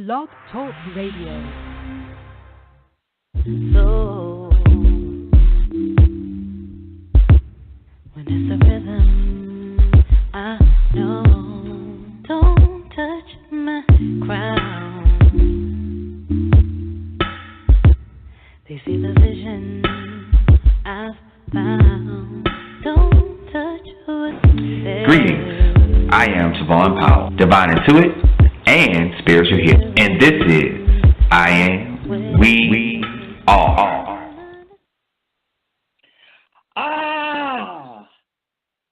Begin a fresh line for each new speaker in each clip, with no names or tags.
Blog Talk Radio.
So, when it's a rhythm, I know, don't touch my crown. They see the vision I've found. Don't touch what's there.
Greetings. I am Ta'Von Powell, divine intuit and spiritual healer. And this is I Am, We Are.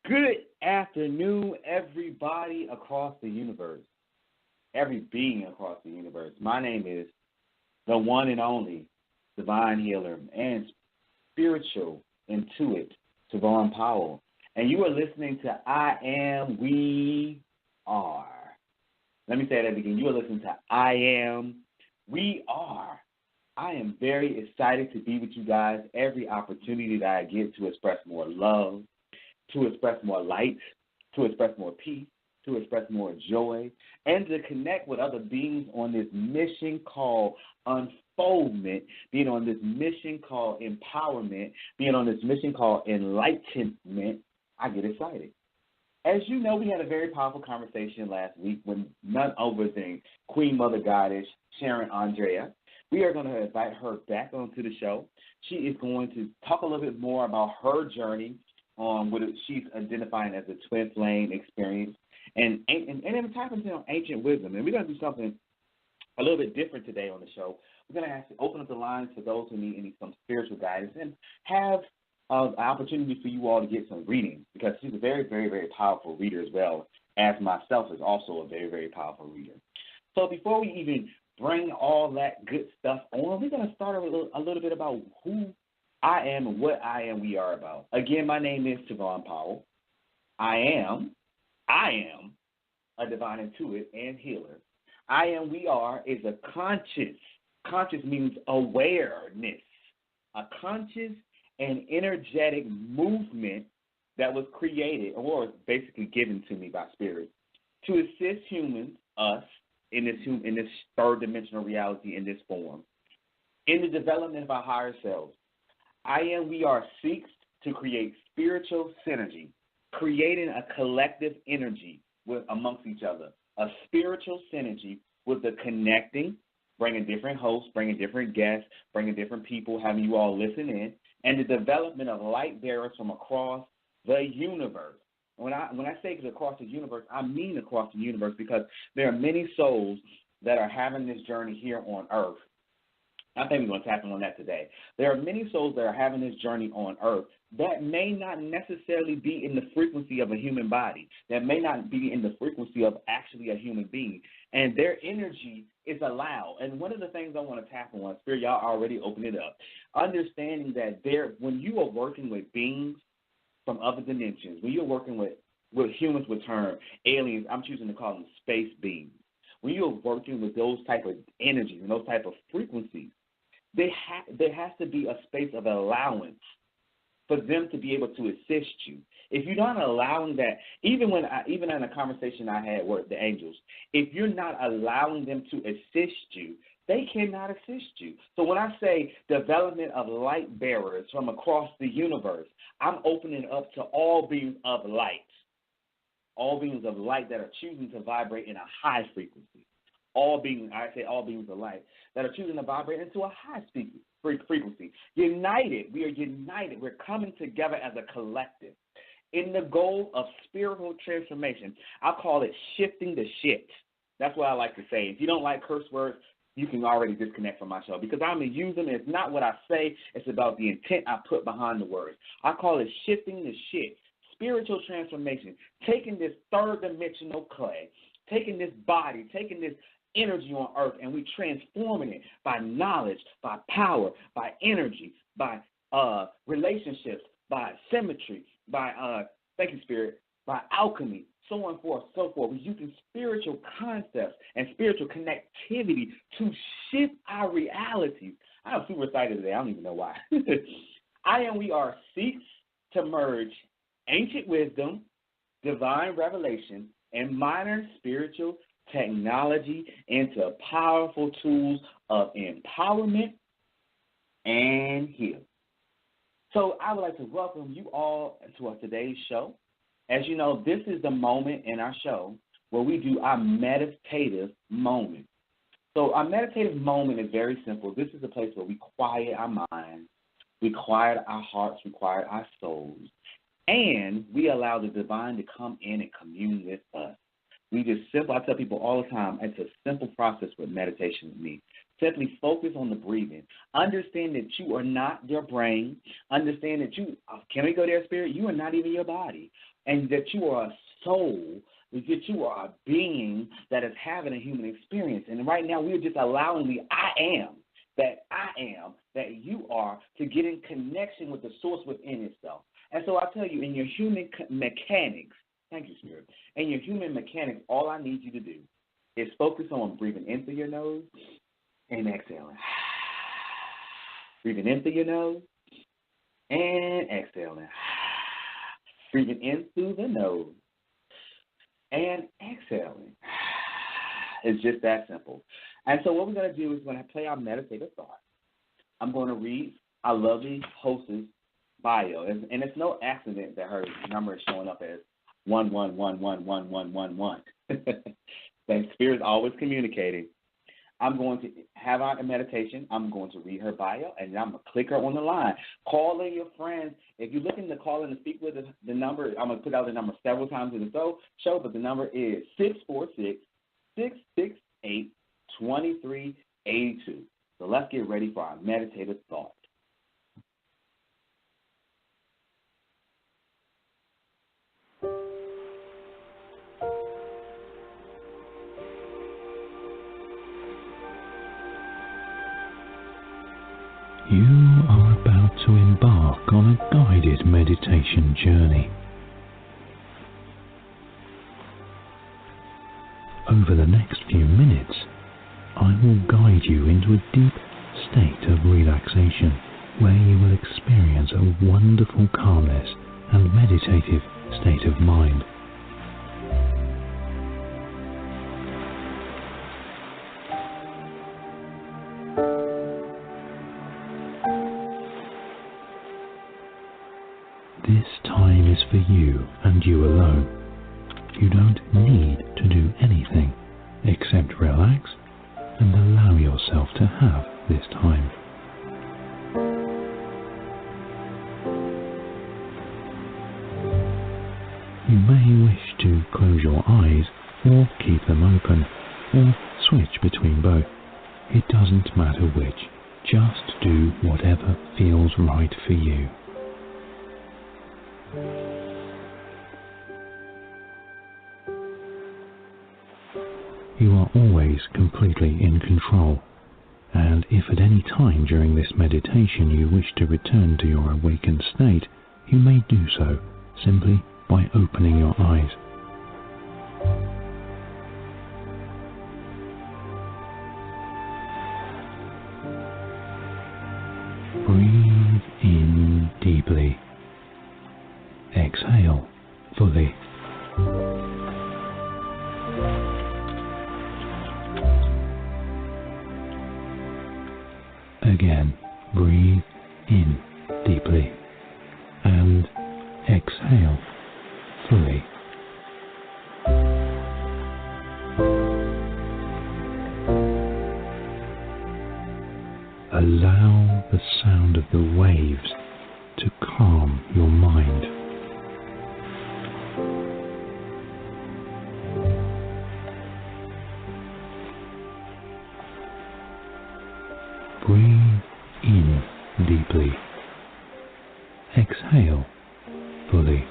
Good afternoon, everybody across the universe. Every being across the universe. My name is the one and only divine healer and spiritual intuit, Ta'Von Powell. And you are listening to I Am, We Are. Let me say that again. You are listening to I Am, We Are. I am very excited to be with you guys every opportunity that I get to express more love, to express more light, to express more peace, to express more joy, and to connect with other beings on this mission called unfoldment, being on this mission called empowerment, being on this mission called enlightenment. I get excited. As you know, we had a very powerful conversation last week with none other than Queen Mother Goddess Sharon Andrea. We are going to invite her back onto the show. She is going to talk a little bit more about her journey on what she's identifying as the twin flame experience and then tap into ancient wisdom. And we're going to do something a little bit different today on the show. We're going to actually open up the lines for those who need some spiritual guidance and have an opportunity for you all to get some readings, because she's a very, very, very powerful reader as well, as myself is also a very, very powerful reader. So before we even bring all that good stuff on, we're going to start a little bit about who I am and what I Am, We Are about. Again, my name is Ta'Von Powell. I am a divine intuit and healer. I Am, We Are is a conscious. Conscious means awareness. A conscious and energetic movement that was created, or basically given to me by spirit, to assist humans, us, in this third dimensional reality in this form, in the development of our higher selves. I Am, We Are seeks to create spiritual synergy, creating a collective energy amongst each other, a spiritual synergy with the connecting, bringing different hosts, bringing different guests, bringing different people, having you all listen in, and the development of light bearers from across the universe. When I say across the universe, I mean across the universe, because there are many souls that are having this journey here on Earth. I think we're going to tap on that today. There are many souls that are having this journey on Earth that may not necessarily be in the frequency of a human body, that may not be in the frequency of actually a human being, and their energy is allowed. And one of the things I want to tap on, Spirit, y'all already opened it up, understanding that when you are working with beings from other dimensions, when you're working with humans with term aliens, I'm choosing to call them space beings. When you're working with those type of energies and those type of frequencies, there has to be a space of allowance for them to be able to assist you. If you're not allowing that, even in a conversation I had with the angels, if you're not allowing them to assist you, they cannot assist you. So when I say development of light bearers from across the universe, I'm opening up to all beings of light that are choosing to vibrate in a high frequency. All beings of light that are choosing to vibrate into a high frequency. United, we are united. We're coming together as a collective in the goal of spiritual transformation. I call it shifting the shit. That's what I like to say. If you don't like curse words, you can already disconnect from my show, because I'm going to use them. It's not what I say. It's about the intent I put behind the words. I call it shifting the shit. Spiritual transformation. Taking this third dimensional clay, taking this body, taking this energy on earth, and we transforming it by knowledge, by power, by energy, by relationships, by symmetry, by thank you, Spirit, by alchemy, so on and so forth. We're using spiritual concepts and spiritual connectivity to shift our realities. I'm super excited today. I don't even know why. I Am, We Are seeks to merge ancient wisdom, divine revelation, and modern spiritual technology into powerful tools of empowerment and healing. So I would like to welcome you all to today's show. As you know, this is the moment in our show where we do our meditative moment. So our meditative moment is very simple. This is a place where we quiet our minds, we quiet our hearts, we quiet our souls, and we allow the divine to come in and commune with us. We just I tell people all the time, it's a simple process with meditation with me. Simply focus on the breathing. Understand that you are not your brain. Understand that can we go there, Spirit? You are not even your body. And that you are a soul, that you are a being that is having a human experience. And right now we're just allowing the I am that you are to get in connection with the source within itself. And so I tell you, in your human mechanics, thank you, Spirit, in your human mechanics, all I need you to do is focus on breathing in through your nose and exhaling. Breathing in through your nose and exhaling. Breathing in through the nose and exhaling. It's just that simple. And so what we're going to do is we're going to play our meditative thought. I'm going to read our lovely host's bio. And it's no accident that her number is showing up as 11111111. That Spirit's always communicating. I'm going to have our meditation. I'm going to read her bio, and I'm going to click her on the line. Call in your friends. If you're looking to call in to speak with the number, I'm going to put out the number several times in the show, but the number is 646-668-2382. So let's get ready for our meditative thought.
You are about to embark on a guided meditation journey. Over the next few minutes, I will guide you into a deep state of relaxation where you will experience a wonderful calmness and meditative state of mind. This time is for you and you alone. You don't need to do anything except relax and allow yourself to have this time. You may wish to close your eyes or keep them open or switch between both. It doesn't matter which. Just do whatever feels right for you. You are always completely in control, and if at any time during this meditation you wish to return to your awakened state, you may do so simply by opening your eyes. Breathe in deeply. Exhale fully. Again, breathe in deeply and exhale fully. Allow the sound of the waves to calm your mind. Breathe in deeply. Exhale fully.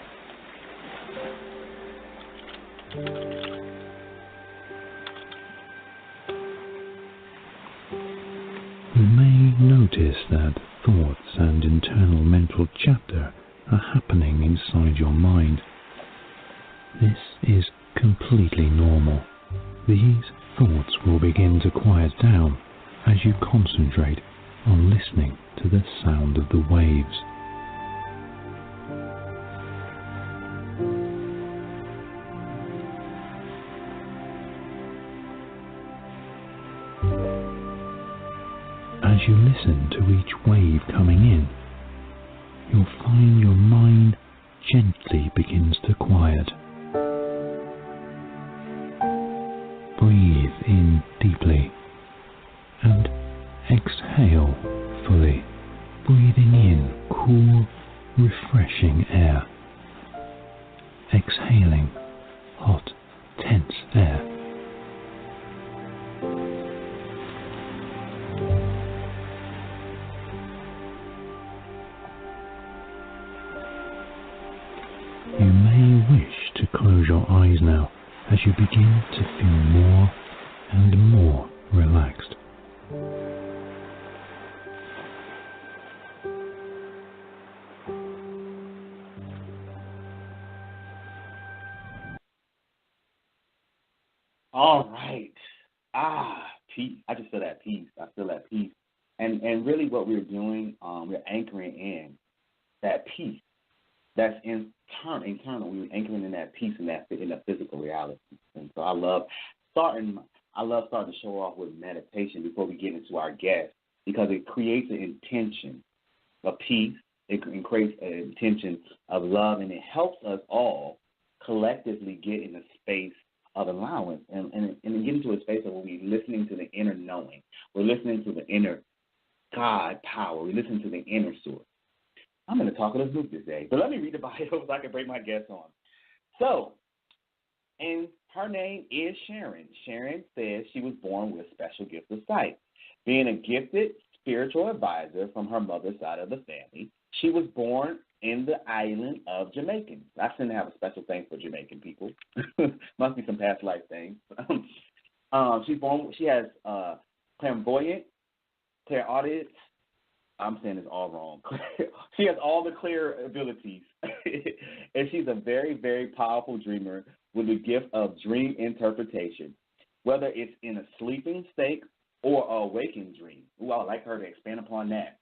You may notice that thoughts and internal mental chatter are happening inside your mind. This is completely normal. These thoughts will begin to quiet down as you concentrate on listening to the sound of the waves. as you listen to each wave coming in, you'll find your mind gently begins to quiet. Breathe in deeply and exhale fully, breathing in cool, refreshing air, exhaling hot, tense air. You may wish to close your eyes now as you begin to feel more and more relaxed.
All right. Peace. I just feel that peace. I feel that peace. And really what we're doing, we're anchoring in that peace. That's internal. We're anchoring in that peace and that in the physical reality. And so I love starting to show off with meditation before we get into our guest, because it creates an intention of peace. It creates an intention of love, and it helps us all collectively get in a space of allowance and get into a space of where we're listening to the inner knowing. We're listening to the inner God power. We're listening to the inner source. I'm going to talk with a group today, but let me read the bio so I can bring my guest on. So, and her name is Sharon. Sharon says she was born with a special gift of sight. Being a gifted spiritual advisor from her mother's side of the family, she was born in the island of Jamaica. I seem to have a special thing for Jamaican people. Must be some past life things. She has clairvoyant, clairaudient. I'm saying this all wrong. She has all the clear abilities, and she's a very, very powerful dreamer with the gift of dream interpretation, whether it's in a sleeping state or a waking dream. Ooh, I would like her to expand upon that.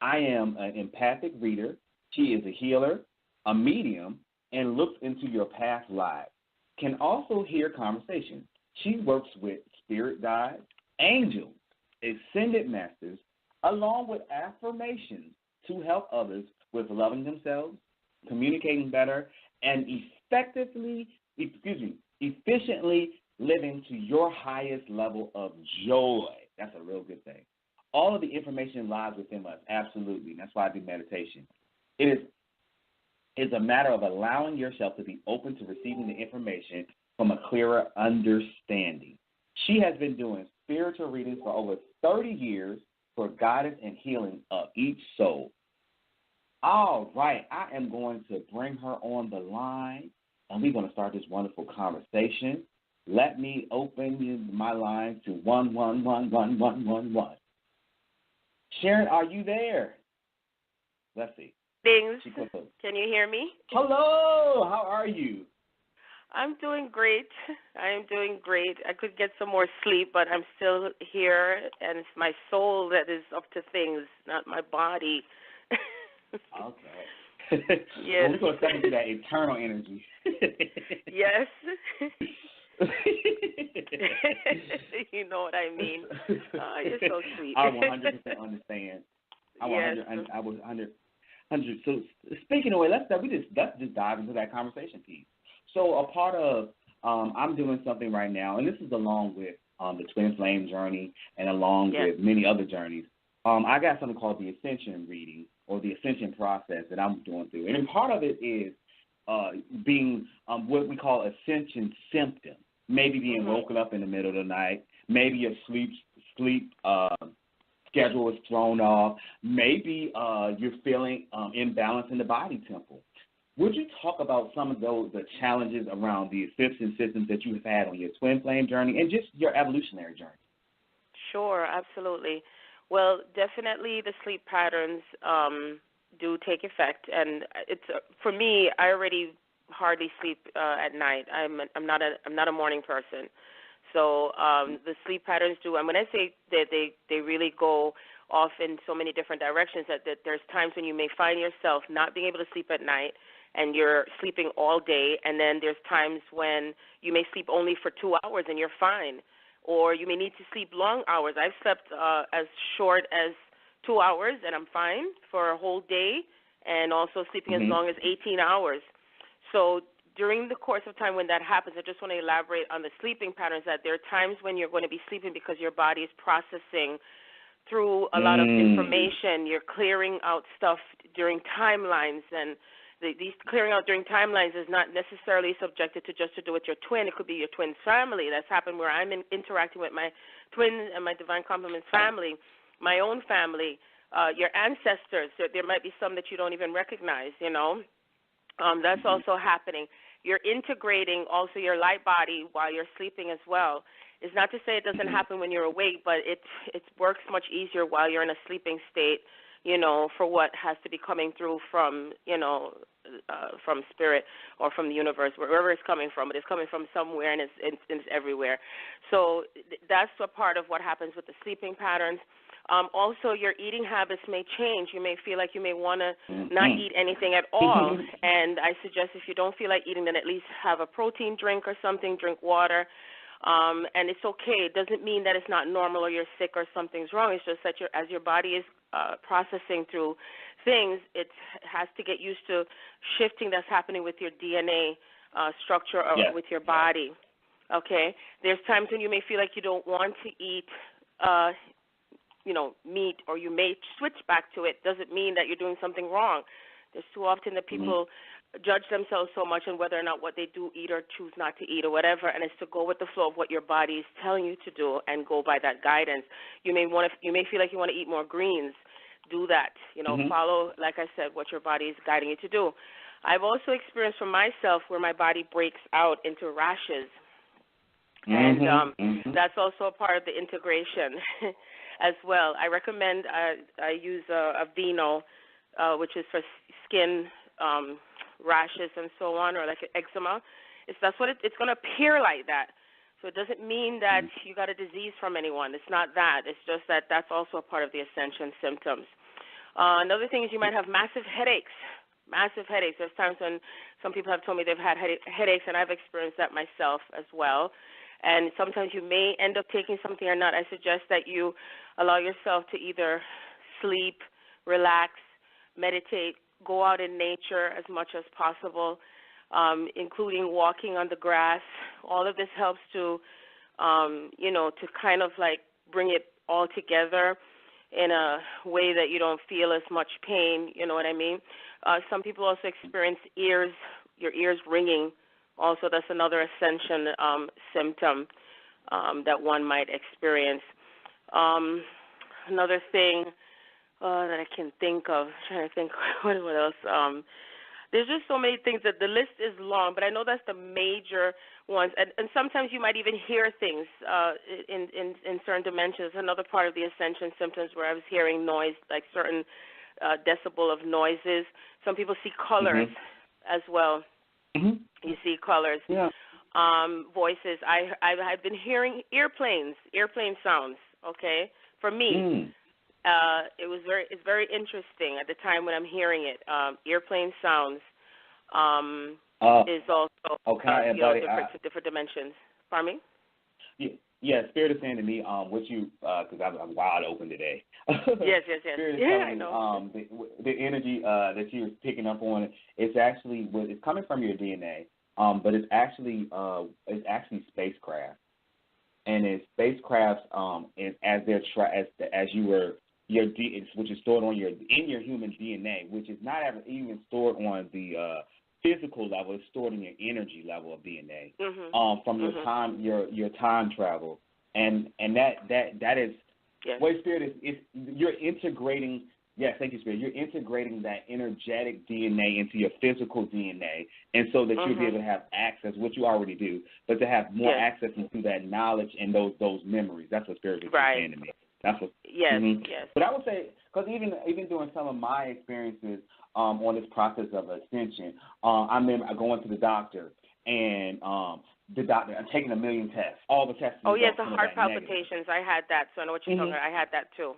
I am an empathic reader. She is a healer, a medium, and looks into your past lives. Can also hear conversations. She works with spirit guides, angels, ascended masters, along with affirmations to help others with loving themselves, communicating better, and efficiently living to your highest level of joy. That's a real good thing. All of the information lies within us, absolutely. That's why I do meditation. It's a matter of allowing yourself to be open to receiving the information from a clearer understanding. She has been doing spiritual readings for over 30 years for guidance and healing of each soul. All right, I am going to bring her on the line, and we're going to start this wonderful conversation. Let me open my line to 1111111. Sharon, are you there? Let's see.
Things. Can you hear me?
Hello, how are you?
I'm doing great. I am doing great. I could get some more sleep, but I'm still here, and it's my soul that is up to things, not my body.
Okay.
Yes.
Well, we're going to step into that eternal energy.
Yes. You know what I mean. You're so sweet.
I 100% understand. I was 100. So speaking of way, let's just dive into that conversation piece. So a part of I'm doing something right now, and this is along with the Twin Flame journey and along with many other journeys. I got something called the Ascension reading or the Ascension process that I'm going through, and part of it is being what we call Ascension symptoms. Maybe being woken up in the middle of the night. Maybe your sleep schedule is thrown off. Maybe you're feeling imbalance in the body temple. Would you talk about some of the challenges around the Ascension systems that you've had on your Twin Flame journey and just your evolutionary journey?
Sure, absolutely. Well, definitely the sleep patterns do take effect, and it's for me. I already hardly sleep at night. I'm not a morning person, so the sleep patterns do. And when I say that they really go off in so many different directions, that there's times when you may find yourself not being able to sleep at night, and you're sleeping all day, and then there's times when you may sleep only for 2 hours and you're fine. or you may need to sleep long hours. I've slept as short as 2 hours, and I'm fine for a whole day, and also sleeping as long as 18 hours. So during the course of time when that happens, I just want to elaborate on the sleeping patterns, that there are times when you're going to be sleeping because your body is processing through a lot of information. You're clearing out stuff during timelines, and these clearing out during timelines is not necessarily subjected to just to do with your twin. It could be your twin's family. That's happened where I'm interacting with my twin and my divine complement's family, my own family, your ancestors. There might be some that you don't even recognize, you know. That's also happening. You're integrating also your light body while you're sleeping as well. It's not to say it doesn't happen when you're awake, but it works much easier while you're in a sleeping state, you know, for what has to be coming through from, you know, from spirit or from the universe, wherever it's coming from. But it's coming from somewhere, and it's everywhere. So that's a part of what happens with the sleeping patterns. Also, your eating habits may change. You may feel like you may want to not eat anything at all. And I suggest if you don't feel like eating, then at least have a protein drink or something, drink water. And it's okay. It doesn't mean that it's not normal or you're sick or something's wrong. It's just that as your body is processing through things, it has to get used to shifting that's happening with your DNA structure or with your body. Okay? There's times when you may feel like you don't want to eat you know, meat, or you may switch back to it. Doesn't mean that you're doing something wrong. There's too often that people judge themselves so much on whether or not what they do eat or choose not to eat or whatever, and it's to go with the flow of what your body is telling you to do and go by that guidance. You may feel like you want to eat more greens. Do that. You know, follow, like I said, what your body is guiding you to do. I've also experienced for myself where my body breaks out into rashes, and that's also a part of the integration as well. I recommend I use a Vino, which is for skin rashes and so on, or like eczema. That's what it's going to appear like that. So it doesn't mean that you got a disease from anyone. It's not that. It's just that that's also a part of the ascension symptoms. Another thing is you might have massive headaches. Massive headaches. There's times when some people have told me they've had headaches, and I've experienced that myself as well. And sometimes you may end up taking something or not. I suggest that you allow yourself to either sleep, relax, meditate, go out in nature as much as possible, including walking on the grass. All of this helps to, you know, to kind of like bring it all together in a way that you don't feel as much pain, you know what I mean? Some people also experience your ears ringing. Also, that's another ascension symptom that one might experience. Another thing that I can think of, I'm trying to think what else. There's just so many things that the list is long, but I know that's the major ones. And sometimes you might even hear things in certain dimensions. Another part of the ascension symptoms where I was hearing noise, like certain decibel of noises. Some people see colors as well. You see colors, voices. I've been hearing airplane sounds. Okay, for me, it's very interesting at the time when I'm hearing it. Airplane sounds is also different dimensions. Pardon me?
Yeah, Spirit is saying to me, what you, because I'm wide open today.
Yes.
Spirit is telling me, the energy that you're picking up on, it's actually, it's coming from your DNA, but it's actually spacecraft, and it's spacecrafts, as you were which is stored on in your human DNA, which is not ever even stored on the physical level. It's stored in your energy level of DNA from your time travel, and that is what Spirit is. You're integrating. Yes, thank you, Spirit. You're integrating that energetic DNA into your physical DNA, and so that you'll be able to have access, which you already do, but to have more access into that knowledge and those memories. That's what Spirit is saying to me. That's what.
Yes.
But I would say, because even during some of my experiences on this process of ascension, I remember going to the doctor, and the doctor taking a million tests, all the tests.
Oh yes, the heart palpitations. I had that, so I know what you're talking about. I had that too.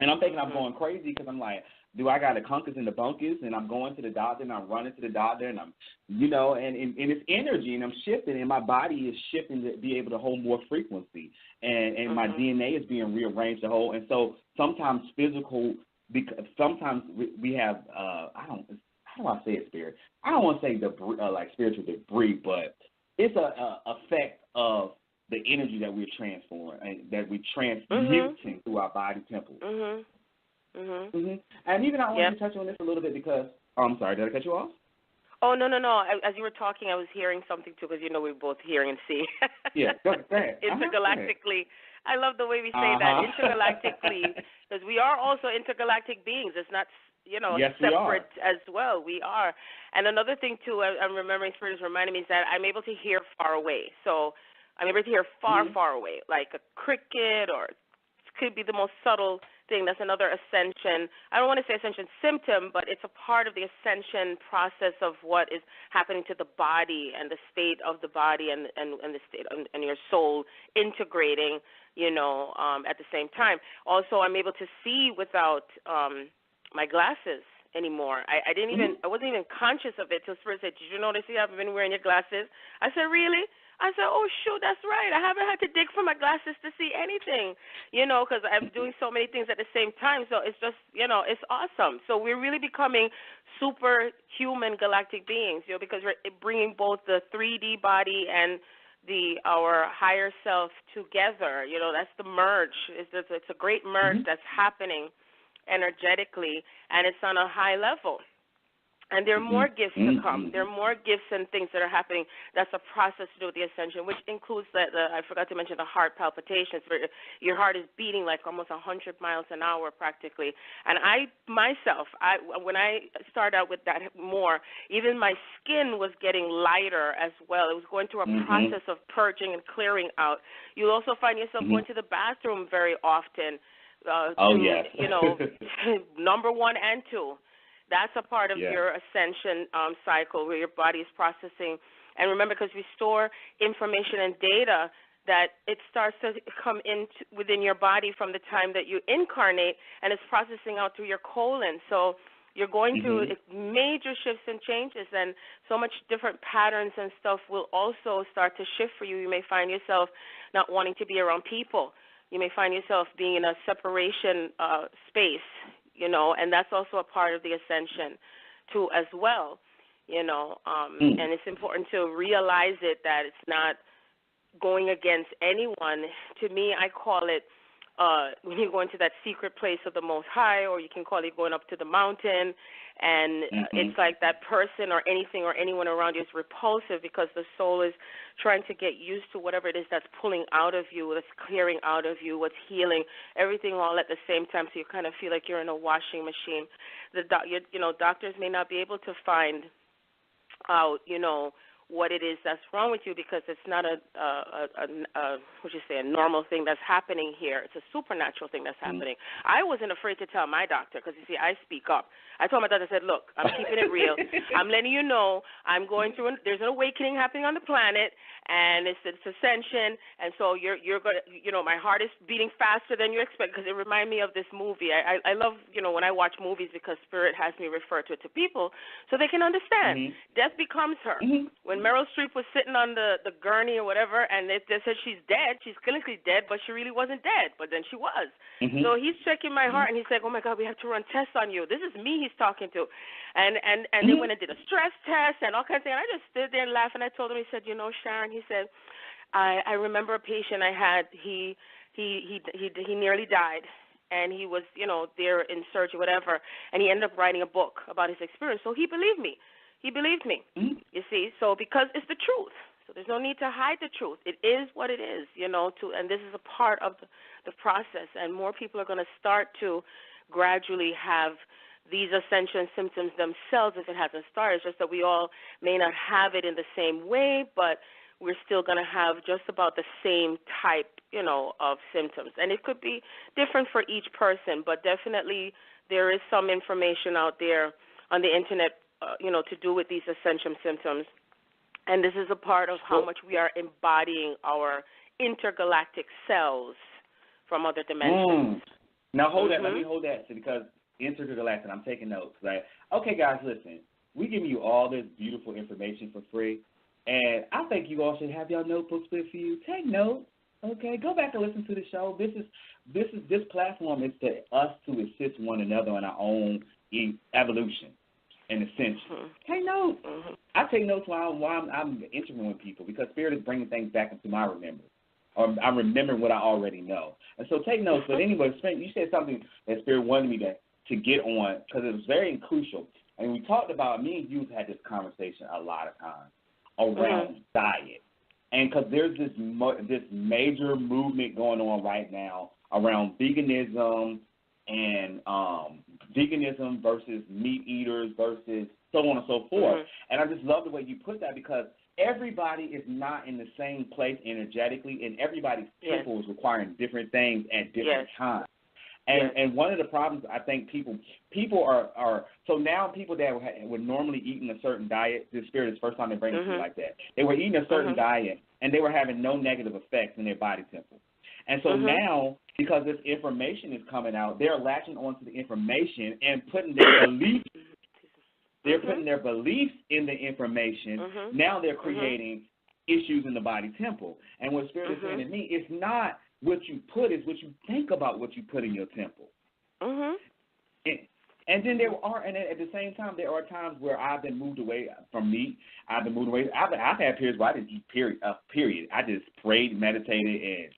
And I'm thinking I'm going crazy because I'm like, do I got a clunkers in the bunkers, and I'm going to the doctor, and I'm running to the doctor, and I'm, you know, and it's energy, and I'm shifting, and my body is shifting to be able to hold more frequency, and my DNA is being rearranged to hold, and so sometimes physical, because sometimes we have, how do I say it, spirit? I don't want to say like spiritual debris, but it's a effect of the energy that we're transforming and that we're transmuting through our body temples. And even I want to touch on this a little bit because, I'm sorry, did I cut you off?
Oh, no. As you were talking, I was hearing something, too, because, you know, we're both hearing and see.
Yeah, go ahead.
Intergalactically. I love the way we say that, intergalactically, because we are also intergalactic beings. It's not, you know, separate as well. We are. And another thing, too, I'm remembering, Spirit is reminding me, is that I'm able to hear far away. So I'm able to hear far, far away, like a cricket, or it could be the most subtle thing. That's another ascension. I don't want to say ascension symptom, but it's a part of the ascension process of what is happening to the body and the state of the body and the state and your soul integrating, you know, at the same time. Also, I'm able to see without my glasses anymore. I wasn't even conscious of it till Spirit said, "Did you notice you haven't been wearing your glasses?" I said, "Really?" I said, "Oh, shoot, that's right. I haven't had to dig for my glasses to see anything, you know, because I'm doing so many things at the same time. So it's just, you know, it's awesome. So we're really becoming superhuman galactic beings, you know, because we're bringing both the 3D body and our higher self together. You know, that's the merge. It's a great merge that's happening energetically, and it's on a high level. And there are more gifts to come. There are more gifts and things that are happening. That's a process to do with the ascension, which includes I forgot to mention the heart palpitations, where your heart is beating like almost 100 miles an hour practically. And when I started out with that more, even my skin was getting lighter as well. It was going through a process of purging and clearing out. You'll also find yourself going to the bathroom very often. You know, number 1 and 2. That's a part of your ascension cycle where your body is processing. And remember, because we store information and data, that it starts to come within your body from the time that you incarnate, and it's processing out through your colon. So you're going through major shifts and changes, and so much different patterns and stuff will also start to shift for you. You may find yourself not wanting to be around people. You may find yourself being in a separation space, you know, and that's also a part of the ascension, too, as well, you know. And it's important to realize that it's not going against anyone. To me, I call it when you go into that secret place of the Most High, or you can call it going up to the mountain, and it's like that person or anything or anyone around you is repulsive because the soul is trying to get used to whatever it is that's pulling out of you, that's clearing out of you, what's healing, everything all at the same time, so you kind of feel like you're in a washing machine. Doctors may not be able to find out, you know, what it is that's wrong with you, because it's not a normal thing that's happening here. It's a supernatural thing that's happening. I wasn't afraid to tell my doctor because, you see, I speak up. I told my doctor, I said, look, I'm keeping it real. I'm letting you know I'm going through there's an awakening happening on the planet, and it's ascension, and so you're going to, you know, my heart is beating faster than you expect, because it reminded me of this movie. I love, you know, when I watch movies, because Spirit has me refer to it to people so they can understand. Death becomes her. When Meryl Streep was sitting on the gurney or whatever, and they said she's dead, she's clinically dead, but she really wasn't dead, but then she was. So he's checking my heart, and he's like, oh, my God, we have to run tests on you. This is me he's talking to. And they went and did a stress test and all kinds of things. And I just stood there and laughed, and I told him, he said, you know, Sharon, he said, I remember a patient I had, he nearly died. And he was, you know, there in surgery, whatever, and he ended up writing a book about his experience. So he believed me. You see, so because it's the truth. So there's no need to hide the truth. It is what it is, you know, and this is a part of the process. And more people are going to start to gradually have these ascension symptoms themselves if it hasn't started. It's just that we all may not have it in the same way, but we're still going to have just about the same type, you know, of symptoms. And it could be different for each person, but definitely there is some information out there on the Internet, you know, to do with these ascension symptoms. And this is a part of how much we are embodying our intergalactic selves from other dimensions.
Now hold that. Let me hold that, because intergalactic. I'm taking notes. Like, okay, guys, listen. We giving you all this beautiful information for free, and I think you all should have your notebooks with you. Take notes. Okay, go back and listen to the show. This platform is to us to assist one another in our own evolution, in a sense. Take notes. I take notes while I'm interviewing people because Spirit is bringing things back into my remembrance, or I'm remembering what I already know. And so take notes. But anyway, you said something that Spirit wanted me to get on because it was very crucial. And we talked about, me and you had this conversation a lot of times around diet. And because there's this major movement going on right now around veganism and veganism versus meat eaters versus so on and so forth. And I just love the way you put that because everybody is not in the same place energetically, and everybody's temple is requiring different things at different times. And one of the problems I think people are so now people that were normally eating a certain diet, the Spirit is the first time they bring it to you like that. They were eating a certain diet and they were having no negative effects in their body temple. And so now, because this information is coming out, they're latching onto the information and putting their beliefs. They're putting their beliefs in the information. Now they're creating issues in the body temple. And what Spirit is saying to me, it's not what you put, is what you think about what you put in your temple. And then and at the same time, there are times where I've been moved away from meat. I've had periods where I didn't eat, period. I just prayed, meditated,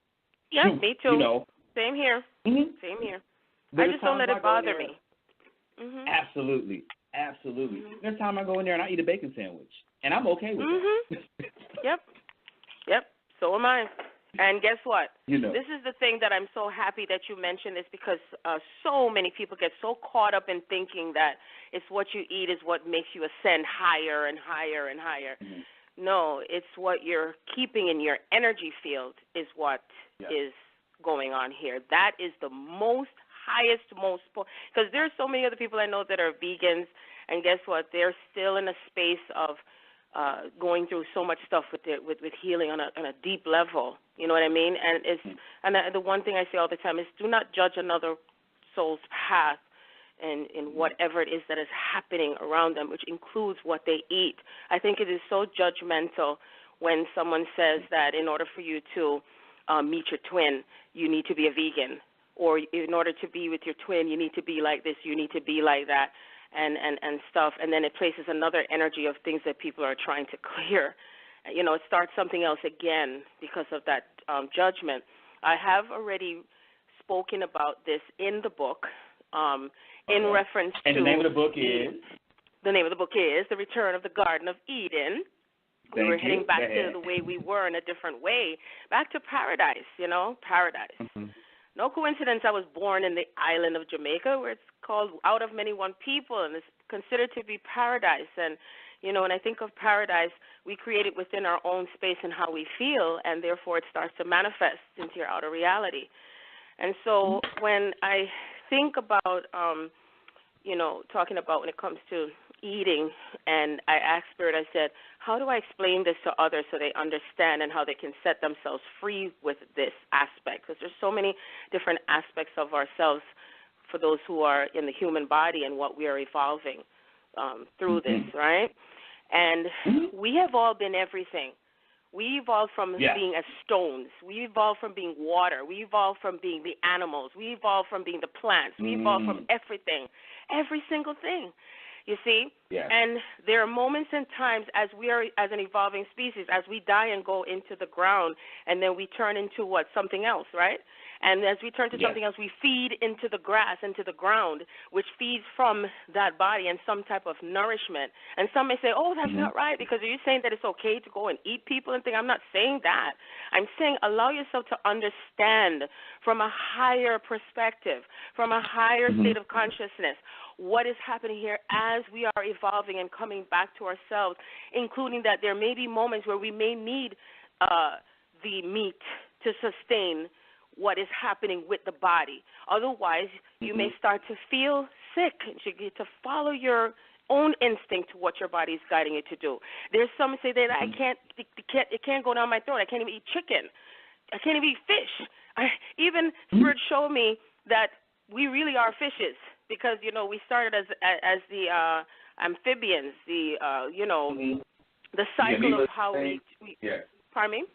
and
me too.
You know.
Same here. Same here. I just don't let it bother me.
Absolutely. There's time I go in there and I eat a bacon sandwich, and I'm okay with that.
Yep. So am I. And guess what?
You know.
This is the thing that I'm so happy that you mentioned is because so many people get so caught up in thinking that it's what you eat is what makes you ascend higher and higher and higher. No, it's what you're keeping in your energy field is what is going on here. That is the highest, because there's so many other people I know that are vegans, and guess what? They're still in a space of going through so much stuff with healing on a deep level. You know what I mean? And the one thing I say all the time is do not judge another soul's path in whatever it is that is happening around them, which includes what they eat. I think it is so judgmental when someone says that in order for you to meet your twin, you need to be a vegan, or in order to be with your twin, you need to be like this, you need to be like that, and stuff. And then it places another energy of things that people are trying to clear. You know, it starts something else again because of that judgment. I have already spoken about this in the book in reference to...
And the name of the book is?
The name of the book is The Return of the Garden of Eden. We were heading back to the way we were in a different way, back to paradise, paradise. No coincidence I was born in the island of Jamaica, where it's called Out of Many One People, and it's considered to be paradise. And, when I think of paradise, we create it within our own space and how we feel, and therefore it starts to manifest into your outer reality. And so when I think about, talking about when it comes to eating, and I asked Spirit, I said, how do I explain this to others so they understand and how they can set themselves free with this aspect? Because there's so many different aspects of ourselves for those who are in the human body and what we are evolving through this, right? And we have all been everything. We evolved from being as stones. We evolved from being water. We evolved from being the animals. We evolved from being the plants. We evolved from everything, every single thing. You see?
Yeah.
And there are moments and times as we are, as an evolving species, as we die and go into the ground, and then we turn into what? Something else, right? And as we turn to something else, we feed into the grass, into the ground, which feeds from that body and some type of nourishment. And some may say, oh, that's not right, because are you saying that it's okay to go and eat people and things? I'm not saying that. I'm saying allow yourself to understand from a higher perspective, from a higher state of consciousness, what is happening here as we are evolving and coming back to ourselves, including that there may be moments where we may need the meat to sustain what is happening with the body. Otherwise, you may start to feel sick, and you get to follow your own instinct to what your body is guiding you to do. There's some say that it can't go down my throat. I can't even eat chicken. I can't even eat fish. Even Spirit showed me that we really are fishes. because we started as the amphibians, the the cycle of how we. Pardon me.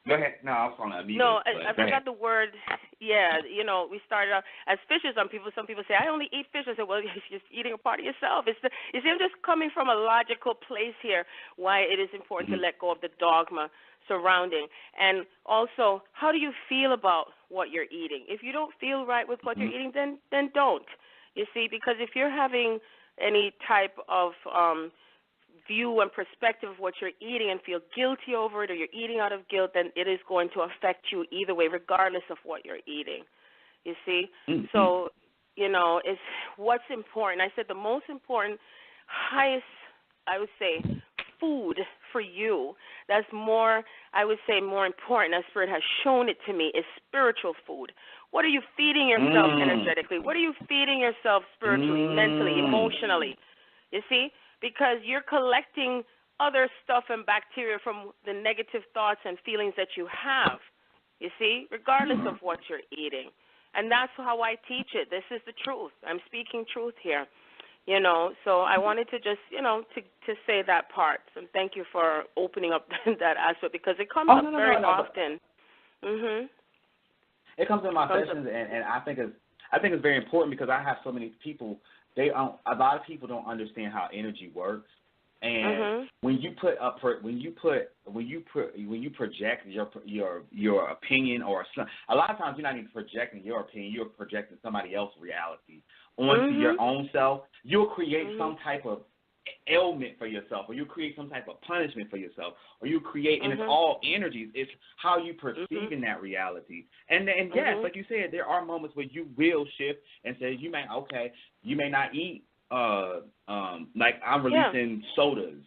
Go ahead. No, I was on that.
No, I forgot the word. Yeah, we started out as fishes. Some people say, I only eat fish. I said, well, you're just eating a part of yourself. You see, I'm just coming from a logical place here, why it is important to let go of the dogma surrounding. And also, how do you feel about what you're eating? If you don't feel right with what you're eating, then don't. You see, because if you're having any type of view and perspective of what you're eating and feel guilty over it, or you're eating out of guilt, then it is going to affect you either way, regardless of what you're eating. You see? So, it's what's important. I said the most important, highest, I would say, food for you, that's more, I would say, more important, as Spirit has shown it to me, is spiritual food. What are you feeding yourself energetically? What are you feeding yourself spiritually, mentally, emotionally? You see? Because you're collecting other stuff and bacteria from the negative thoughts and feelings that you have, you see, regardless of what you're eating. And that's how I teach it. This is the truth. I'm speaking truth here, So I wanted to just, to say that part. So thank you for opening up that aspect, because it comes up very often.
It comes in my sessions, and I think it's very important, because I have so many people. A lot of people don't understand how energy works, and when you project your opinion, or a lot of times you're not even projecting your opinion, you're projecting somebody else's reality onto your own self. You'll create some type of ailment for yourself, or you create some type of punishment for yourself, or you create, and it's all energies. It's how you perceive in that reality. And yes, like you said, there are moments where you will shift and say you may not eat like I'm releasing sodas.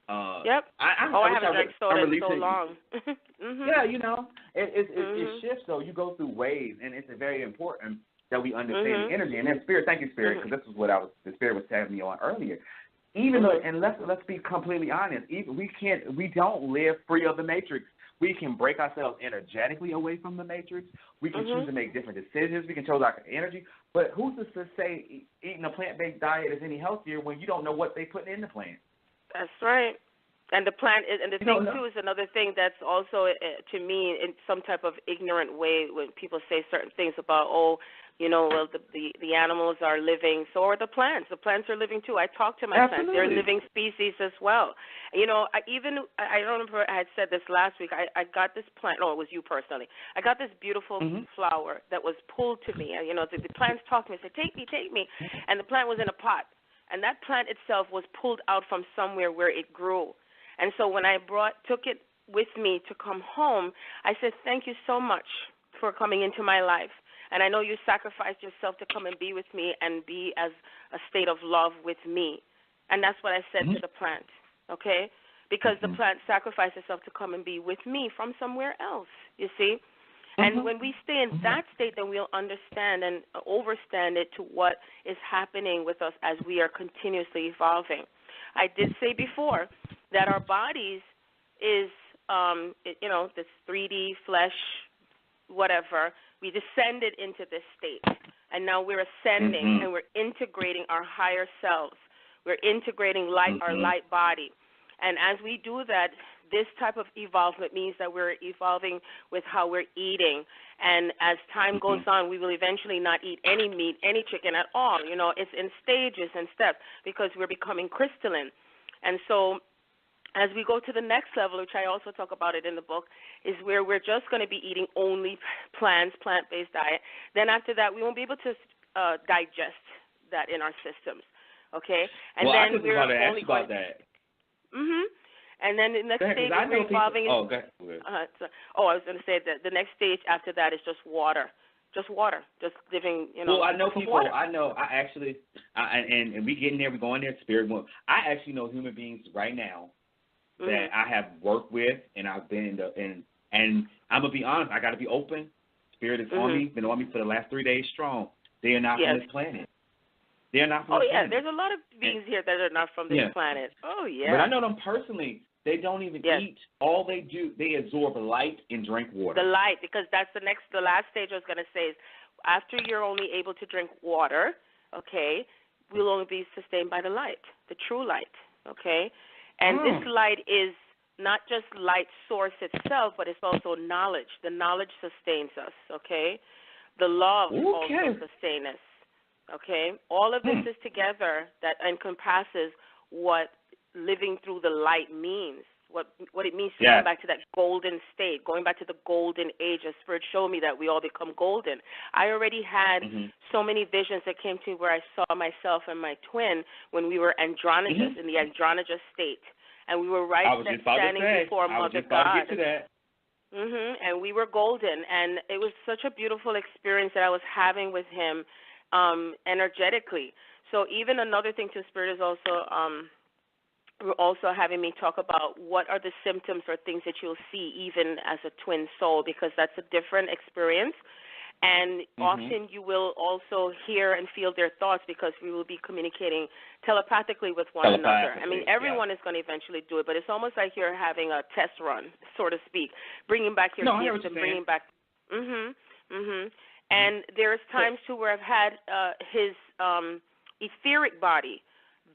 I haven't drank soda in so long.
Yeah, it shifts. So you go through waves, and it's very important that we understand the energy. And then Spirit, thank you, Spirit, because this is what the Spirit was telling me on earlier. Even though, and let's be completely honest, we don't live free of the matrix. We can break ourselves energetically away from the matrix. We can choose to make different decisions. We can choose our energy. But who's to say eating a plant-based diet is any healthier when you don't know what they put in the plant?
That's right. And the plant, and the thing too is another thing that's also, to me, in some type of ignorant way, when people say certain things about, well, the animals are living, so are the plants. The plants are living too. I talk to my plants; they're living species as well. I don't remember I had said this last week. I got this plant. No, it was you personally. I got this beautiful flower that was pulled to me. The plants talked to me, said, "Take me, take me," and the plant was in a pot, and that plant itself was pulled out from somewhere where it grew. And so when I took it with me to come home, I said, thank you so much for coming into my life. And I know you sacrificed yourself to come and be with me and be as a state of love with me. And that's what I said to the plant, okay? Because the plant sacrificed itself to come and be with me from somewhere else, you see? And when we stay in that state, then we'll understand and overstand it to what is happening with us as we are continuously evolving. I did say before that our bodies is, this 3D flesh, whatever. We descended into this state, and now we're ascending, and we're integrating our higher selves. We're integrating our light body. And as we do that, this type of evolvement means that we're evolving with how we're eating. And as time goes on, we will eventually not eat any meat, any chicken at all. It's in stages and steps because we're becoming crystalline. And so as we go to the next level, which I also talk about it in the book, is where we're just going to be eating only plants, plant-based diet. Then after that, we won't be able to digest that in our systems, okay? And
well,
then
I just
we're
about to
only
ask about that.
And then the next stage is evolving.
Oh, go ahead.
I was going to say that the next stage after that is just water. Just water, just living,
Well, I know people.
Water.
I know. I actually, and we get in there. We go in there. Spirit. I actually know human beings right now that I have worked with, and I've been in and I'm gonna be honest. I got to be open. Spirit is on me. Been on me for the last 3 days strong. They are not from this planet. They are not from this planet.
There's a lot of beings here that are not from this planet. Oh, yeah.
But I know them personally. They don't even eat. All they do, they absorb light and drink water.
The light, because that's the last stage I was going to say is after you're only able to drink water, okay, we'll only be sustained by the light, the true light, okay? And this light is not just light source itself, but it's also knowledge. The knowledge sustains us, okay? The love also sustains us, okay? All of this is together that encompasses what living through the light means, what it means to go back to that golden state, going back to the golden age. As Spirit showed me that we all become golden. I already had so many visions that came to me where I saw myself and my twin when we were androgynous, in the androgynous state. And we were standing before Mother God. And we were golden. And it was such a beautiful experience that I was having with him energetically. So even another thing to Spirit is also having me talk about what are the symptoms or things that you'll see even as a twin soul, because that's a different experience. And often you will also hear and feel their thoughts because we will be communicating telepathically with one another. I mean, everyone is going to eventually do it, but it's almost like you're having a test run, so to speak, bringing back your gifts and bringing back. And there's times, too, where I've had his etheric body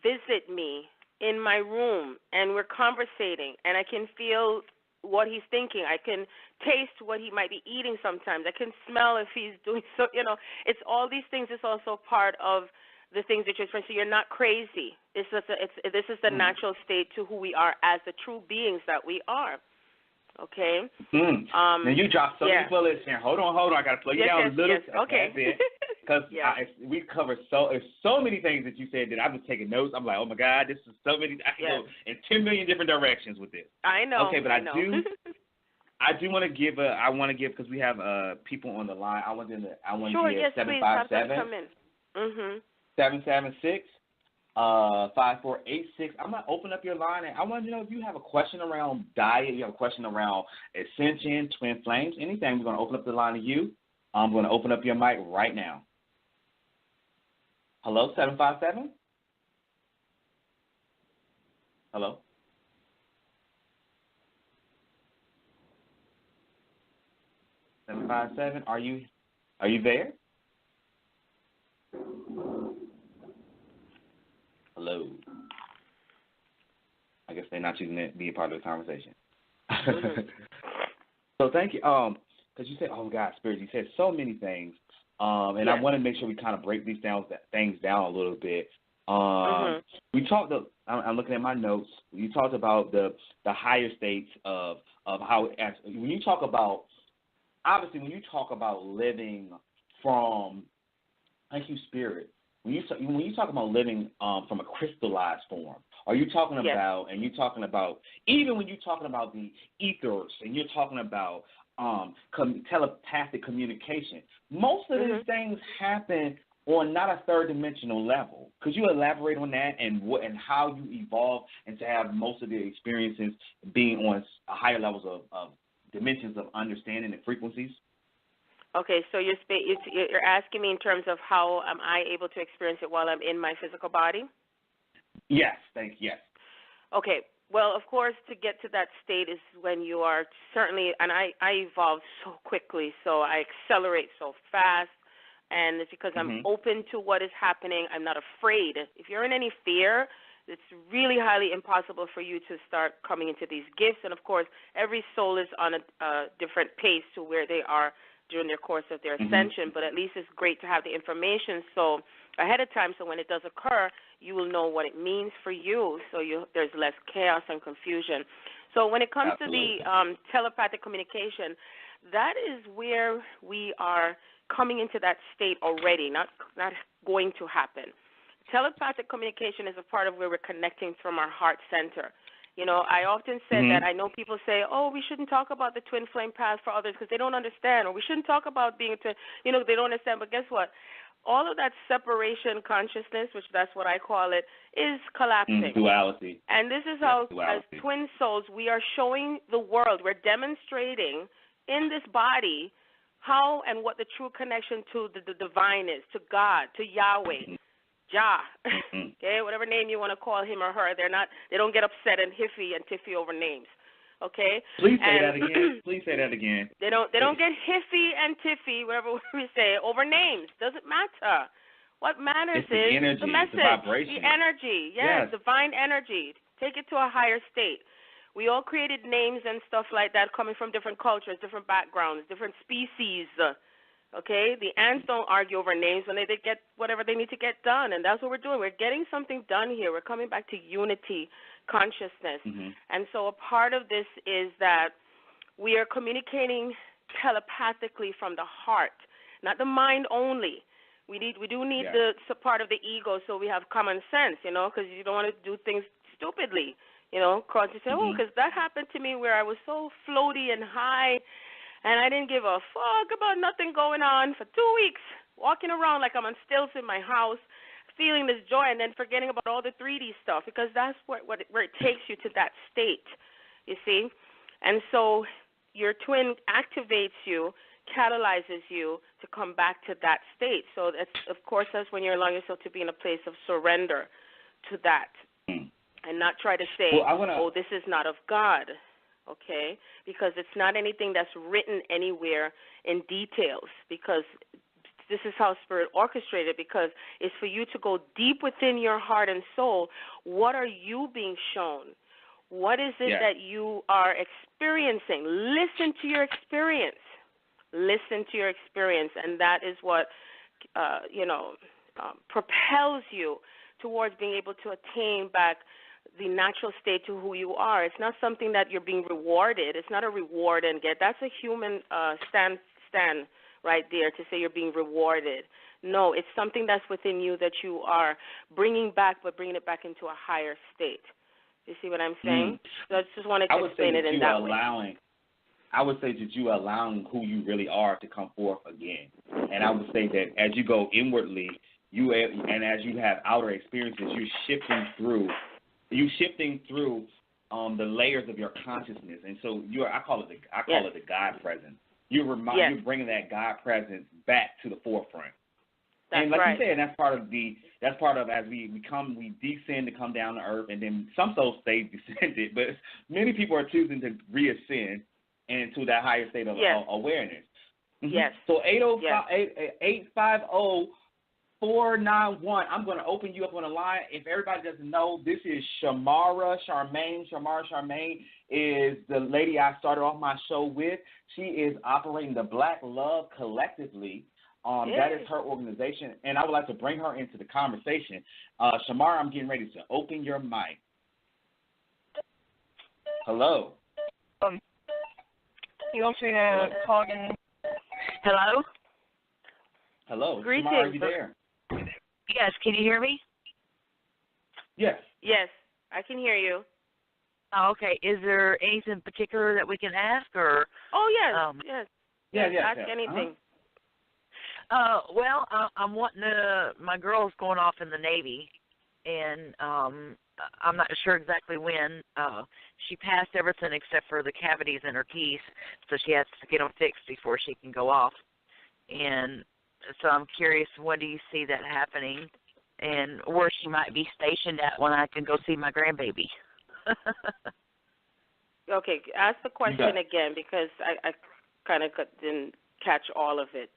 visit me in my room, and we're conversating, and I can feel what he's thinking. I can taste what he might be eating sometimes. I can smell if he's doing so, it's all these things. It's also part of the things that you're experiencing. So you're not crazy. This is the natural state to who we are as the true beings that we are. Okay?
Now you dropped so many bullets here. Hold on. I got to slow you down a little.
Okay.
Because we covered so many things that you said that I was taking notes. I'm like, oh, my God, this is so many. I can go in 10 million different directions with this.
I know.
Okay, but I do want to give because we have people on the line. I want to give 757 776 5486. I'm going to open up your line, and I want to know if you have a question around diet, you have a question around ascension, twin flames, anything. We're going to open up the line to you. I'm going to open up your mic right now. Hello, 757? Hello? (757) Are you there? Hello. I guess they're not choosing to be a part of the conversation. So thank you. Because you said, oh, God, Spirit, you said so many things. And I want to make sure we kind of break these things down a little bit. We talked, I'm looking at my notes. You talked about the higher states of how, when you talk about, obviously, when you talk about living from, thank you, Spirit, when you talk about living from a crystallized form, are you talking about, and you're talking about, even when you're talking about the ethers and you're talking about telepathic communication, most of these things happen on not a third dimensional level. Could you elaborate on that and how you evolve and to have most of the experiences being on higher levels of dimensions of understanding and frequencies?
Okay, so you're asking me in terms of how am I able to experience it while I'm in my physical body?
Yes, thank you. Yes.
Okay. Well, of course, to get to that state is when you are certainly, and I evolve so quickly, so I accelerate so fast, and it's because I'm open to what is happening. I'm not afraid. If you're in any fear, it's really highly impossible for you to start coming into these gifts. And, of course, every soul is on a different pace to where they are during their course of their ascension, but at least it's great to have the information so ahead of time, so when it does occur, you will know what it means for you, so there's less chaos and confusion. So when it comes to the telepathic communication, that is where we are coming into that state already, not going to happen. Telepathic communication is a part of where we're connecting from our heart center. I often said that I know people say, oh, we shouldn't talk about the twin flame path for others because they don't understand, or we shouldn't talk about being a twin, they don't understand. But guess what? All of that separation consciousness, which that's what I call it, is collapsing.
Duality.
And this is how, as twin souls, we are showing the world, we're demonstrating in this body how and what the true connection to the divine is, to God, to Yahweh. Jah, okay, whatever name you want to call him or her, they don't get upset and hiffy and tiffy over names. Okay?
Please say that again. Please say that again.
They don't get hiffy and tiffy, whatever we say, over names. Doesn't matter. What matters
it's the energy,
the message,
the vibration.
the energy. Yes, divine energy. Take it to a higher state. We all created names and stuff like that coming from different cultures, different backgrounds, different species. Okay? The ants don't argue over names when they get whatever they need to get done, and that's what we're doing. We're getting something done here. We're coming back to unity, consciousness. And so a part of this is that we are communicating telepathically from the heart, not the mind only. We do need the support of the ego so we have common sense, because you don't want to do things stupidly, because you say, because that happened to me where I was so floaty and high and I didn't give a fuck about nothing going on for 2 weeks, walking around like I'm on stilts in my house, feeling this joy and then forgetting about all the 3D stuff, because that's where it takes you to that state, you see. And so your twin activates you, catalyzes you to come back to that state. So that's, of course, that's when you're allowing yourself to be in a place of surrender to that and not try to say, this is not of God, okay? Because it's not anything that's written anywhere in details, because this is how Spirit orchestrated, because it's for you to go deep within your heart and soul. What are you being shown? What is it that you are experiencing? Listen to your experience. Listen to your experience, and that is what, propels you towards being able to attain back the natural state to who you are. It's not something that you're being rewarded. It's not a reward and get. That's a human stand right there to say you're being rewarded. No, it's something that's within you that you are bringing back, but bringing it back into a higher state. You see what I'm saying? So I just wanted to explain it in that way.
I would say that you are allowing who you really are to come forth again. And I would say that as you go inwardly, and as you have outer experiences, you're shifting through the layers of your consciousness. And so I call it the God presence. You're bringing that God presence back to the forefront.
That's
and like
right.
you said, that's part of as we descend to come down to earth, and then some souls stay descended, but many people are choosing to reascend into that higher state of awareness.
Yes.
So 850-850-491. I'm going to open you up on the line. If everybody doesn't know, this is Shamara Charmaine. Shamara Charmaine is the lady I started off my show with. She is operating the Black Love Collectively. That is her organization, and I would like to bring her into the conversation. Shamara, I'm getting ready to open your mic. Hello.
You want me to talk in? Hello?
Hello.
Greetings.
Shamara, are you there?
Yes, can you hear me?
Yes.
Yes, I can hear you.
Oh, okay. Is there anything particular that we can ask, or?
Oh, yes.
Yes.
Ask anything.
Well, I'm wanting to. My girl's going off in the Navy, and I'm not sure exactly when. She passed everything except for the cavities in her teeth, so she has to get them fixed before she can go off. And so I'm curious, when do you see that happening, and where she might be stationed at when I can go see my grandbaby?
Okay, ask the question again, because I kind of didn't catch all of it.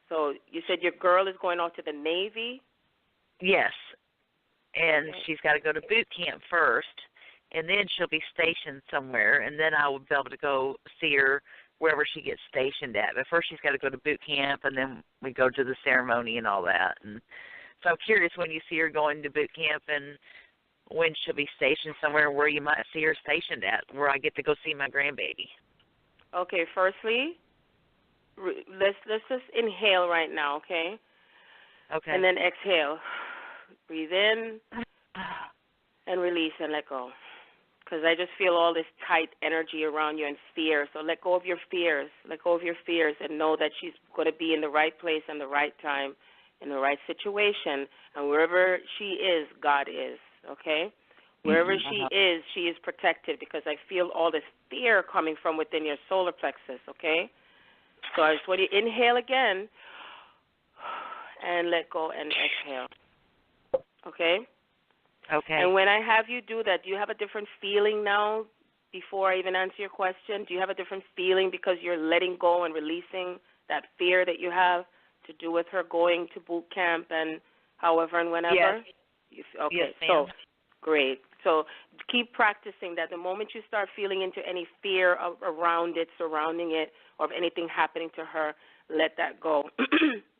So you said your girl is going off to the Navy?
Yes, and she's got to go to boot camp first, and then she'll be stationed somewhere, and then I will be able to go see her wherever she gets stationed at. But first she's got to go to boot camp, and then we go to the ceremony and all that. And so I'm curious when you see her going to boot camp and when she'll be stationed somewhere where you might see her stationed at, where I get to go see my grandbaby.
Okay, firstly, let's just inhale right now, okay?
Okay.
And then exhale. Breathe in and release and let go. Because I just feel all this tight energy around you and fear. So let go of your fears. Let go of your fears and know that she's going to be in the right place and the right time, in the right situation. And wherever she is, God is, okay? Wherever she is protected, because I feel all this fear coming from within your solar plexus, okay? So I just want you to inhale again and let go and exhale, okay?
Okay.
And when I have you do that, do you have a different feeling now before I even answer your question? Do you have a different feeling because you're letting go and releasing that fear that you have to do with her going to boot camp and however and whenever?
Yes.
Okay,
yes,
so great. So keep practicing that. The moment you start feeling into any fear around it, surrounding it, or of anything happening to her, let that go,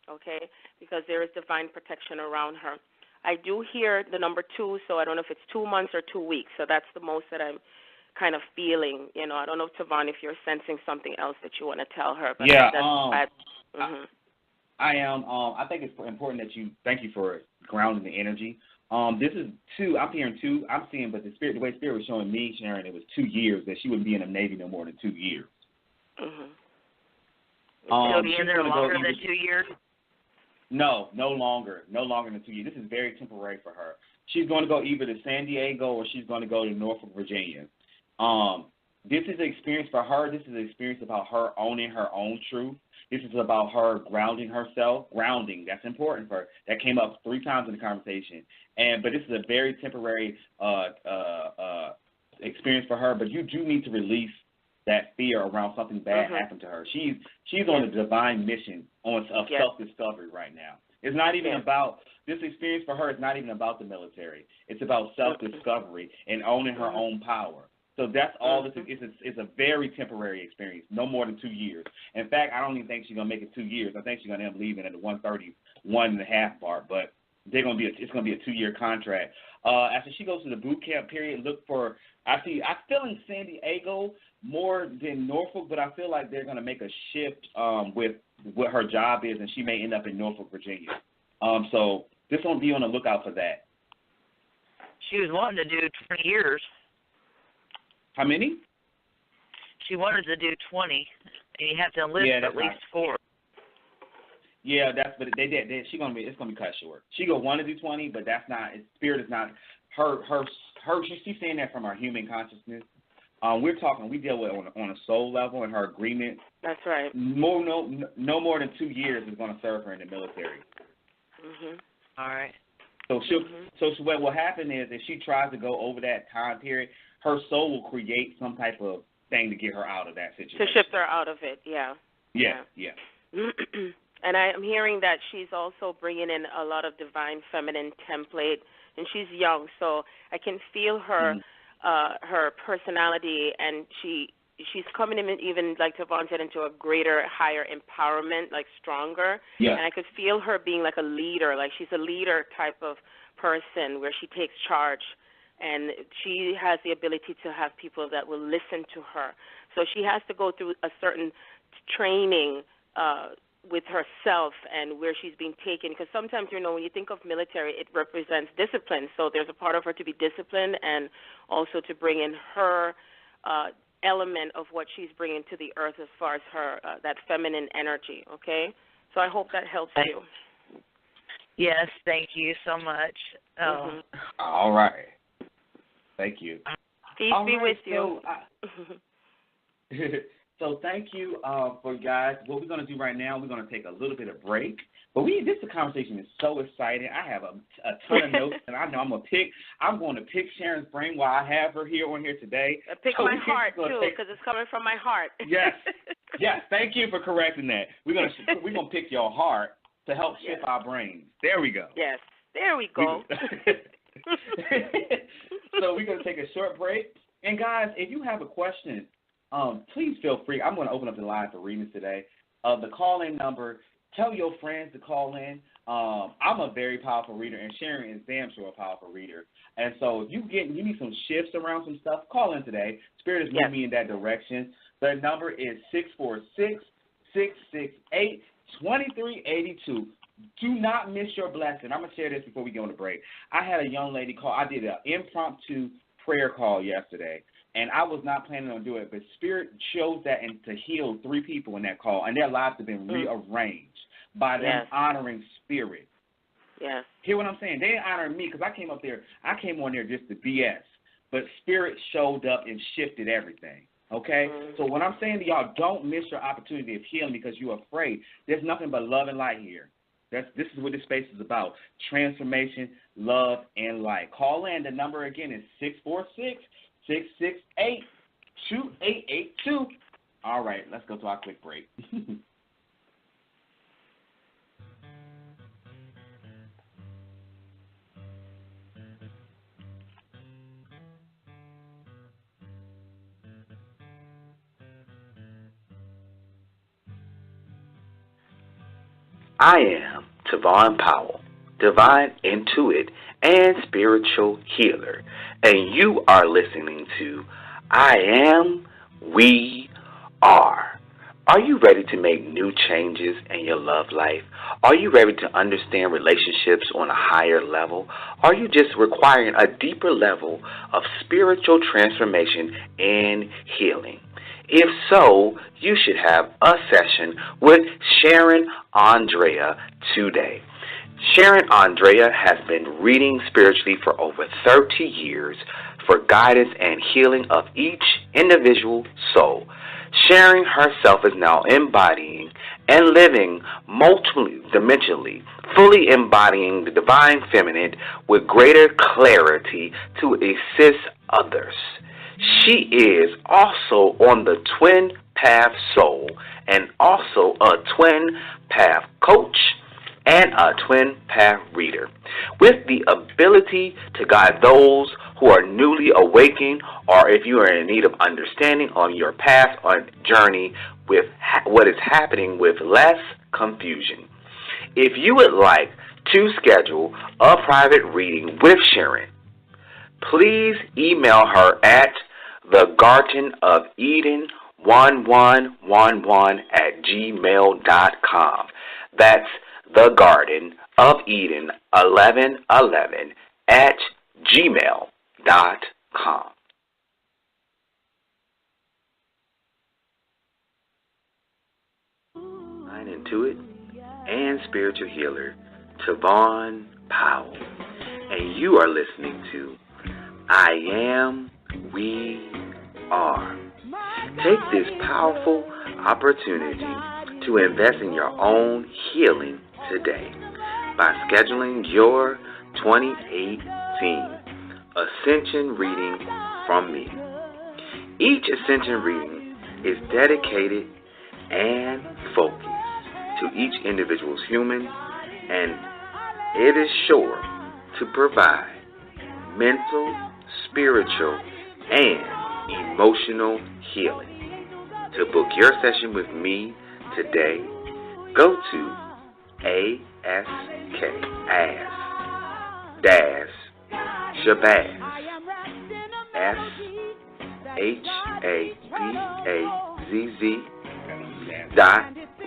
okay, because there is divine protection around her. I do hear the number 2, so I don't know if it's 2 months or 2 weeks, so that's the most that I'm kind of feeling. You know, I don't know, Ta'Von, if you're sensing something else that you want to tell her. But
yeah, I am. I think it's important that you, thank you for grounding the energy. This is 2, I'm hearing 2, I'm seeing, but the way Spirit was showing me, Sharon, it was 2 years, that she wouldn't be in the Navy no more than 2 years.
She'll be in there longer than 2 years?
No longer than 2 years. This is very temporary for her. She's going to go either to San Diego or she's going to go to Norfolk, Virginia. This is an experience for her. This is an experience about her owning her own truth. This is about her grounding herself. Grounding, that's important for her. That came up 3 times in the conversation. But this is a very temporary experience for her. But you do need to release that fear around something bad happened to her. She's on a divine mission of self-discovery right now. It's not even about, this experience for her is not even about the military. It's about self-discovery and owning her own power. So that's all this is. It's a very temporary experience, no more than 2 years. In fact, I don't even think she's going to make it 2 years. I think she's going to end up leaving at the 131.5 mark, but it's going to be a 2-year contract. After she goes to the boot camp period, look for, I feel in San Diego more than Norfolk, but I feel like they're going to make a shift with what her job is, and she may end up in Norfolk, Virginia. So just going to be on the lookout for that.
She was wanting to do 20 years.
How many?
She wanted to do 20, and you have to enlist at least 4.
Yeah, but she's gonna be. It's gonna be cut short. She gonna want to do 20, but that's not. Spirit is not her. She's saying that from her human consciousness. We deal with on a soul level, and her agreement.
That's right.
No more than 2 years is gonna serve her in the military.
All right.
So what will happen is if she tries to go over that time period, her soul will create some type of thing to get her out of that situation.
To shift her out of it, yeah. And I'm hearing that she's also bringing in a lot of divine feminine template, and she's young, so I can feel her her personality, and she's coming in, even like Ta'Von said, into a greater, higher empowerment, like stronger.
Yeah.
And I could feel her being like a leader, like she's a leader type of person where she takes charge. And she has the ability to have people that will listen to her. So she has to go through a certain training with herself and where she's being taken. Because sometimes, when you think of military, it represents discipline. So there's a part of her to be disciplined and also to bring in her element of what she's bringing to the earth as far as her that feminine energy, okay? So I hope that helps you.
Yes, thank you so much.
All right. Thank you.
Peace be with you.
So thank you for guys. What we're going to do right now, we're going to take a little bit of break. But this conversation is so exciting. I have a ton of notes, and I know I'm going to pick Sharon's brain while I have her here today.
Pick my heart, too, because it's coming from my heart.
Yes. Thank you for correcting that. We're going to pick your heart to help shift our brains. There we go.
Yes, there we go.
So we're going to take a short break. And, guys, if you have a question, please feel free. I'm going to open up the line for readings today. The call-in number, tell your friends to call in. I'm a very powerful reader, and Sharon is damn sure a powerful reader. And so if you need some shifts around some stuff, call in today. Spirit is moving me in that direction. The number is 646-668-2382. Do not miss your blessing. I'm going to share this before we go on the break. I had a young lady call. I did an impromptu prayer call yesterday, and I was not planning on doing it, but Spirit chose that and to heal 3 people in that call, and their lives have been rearranged by them honoring Spirit.
Yes.
Hear what I'm saying? They didn't honor me because I came on there just to BS, but Spirit showed up and shifted everything. Okay? So what I'm saying to y'all, don't miss your opportunity of healing because you're afraid. There's nothing but love and light here. This is what this space is about, transformation, love, and light. Call in. The number, again, is 646-668-2382. 2882. All right, let's go to our quick break.
I am Ta'Von Powell, divine intuit and spiritual healer, and you are listening to I Am, We Are. Are you ready to make new changes in your love life? Are you ready to understand relationships on a higher level? Are you just requiring a deeper level of spiritual transformation and healing? If so, you should have a session with Sharon Andrea today. Sharon Andrea has been reading spiritually for over 30 years for guidance and healing of each individual soul. Sharon herself is now embodying and living multidimensionally, fully embodying the divine feminine with greater clarity to assist others. She is also on the Twin Path Soul and also a Twin Path Coach and a Twin Path Reader with the ability to guide those who are newly awakened or if you are in need of understanding on your path or journey with what is happening with less confusion. If you would like to schedule a private reading with Sharon, please email her at thegardenofeden1111@gmail.com. That's thegardenofeden1111@gmail.com. I'm intuit and spiritual healer Ta'Von Powell, and you are listening to I Am, We Are. Take this powerful opportunity to invest in your own healing today by scheduling your 2018 Ascension reading from me. Each Ascension reading is dedicated and focused to each individual's human, and it is sure to provide mental, spiritual, and emotional healing. To book your session with me today, go to Shabazz,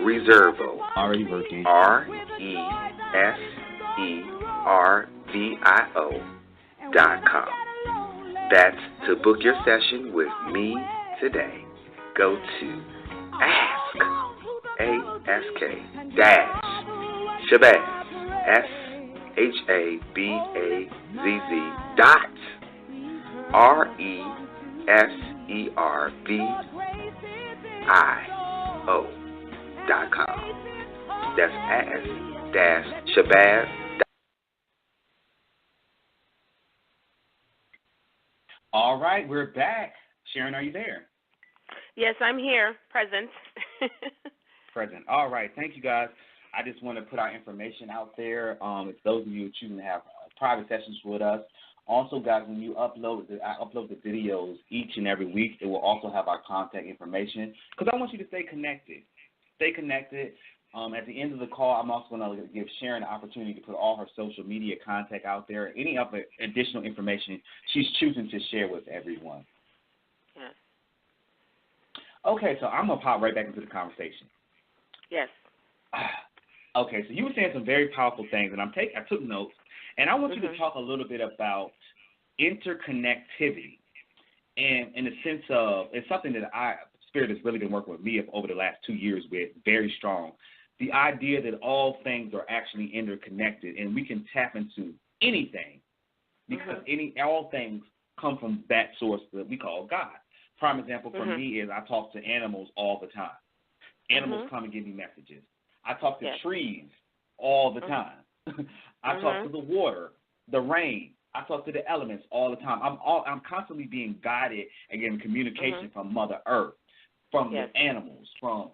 Reservo,
Already working.
RESERVIO.com. That's to book your session with me today. Go to Shabazz, RESERVIO.com. That's Shabazz.
All right, we're back. Sharon, are you there?
Yes, I'm here, present.
Present. All right, thank you guys. I just want to put our information out there. It's those of you choosing to have private sessions with us. Also, guys, when you upload I upload the videos each and every week, it will also have our contact information because I want you to stay connected. Stay connected. At the end of the call, I'm also going to give Sharon the opportunity to put all her social media contact out there, any other additional information she's choosing to share with everyone.
Yes.
Okay, so I'm going to pop right back into the conversation.
Yes.
Okay, so you were saying some very powerful things, and I took notes, and I want you to talk a little bit about interconnectivity, and in the sense of, it's something that Spirit has really been working with me over the last 2 years with, very strong. The idea that all things are actually interconnected, and we can tap into anything because all things come from that source that we call God. Prime example for me is I talk to animals all the time. Animals come and give me messages. I talk to trees all the time. I talk to the water, the rain. I talk to the elements all the time. I'm constantly being guided and getting communication from Mother Earth, from the animals, from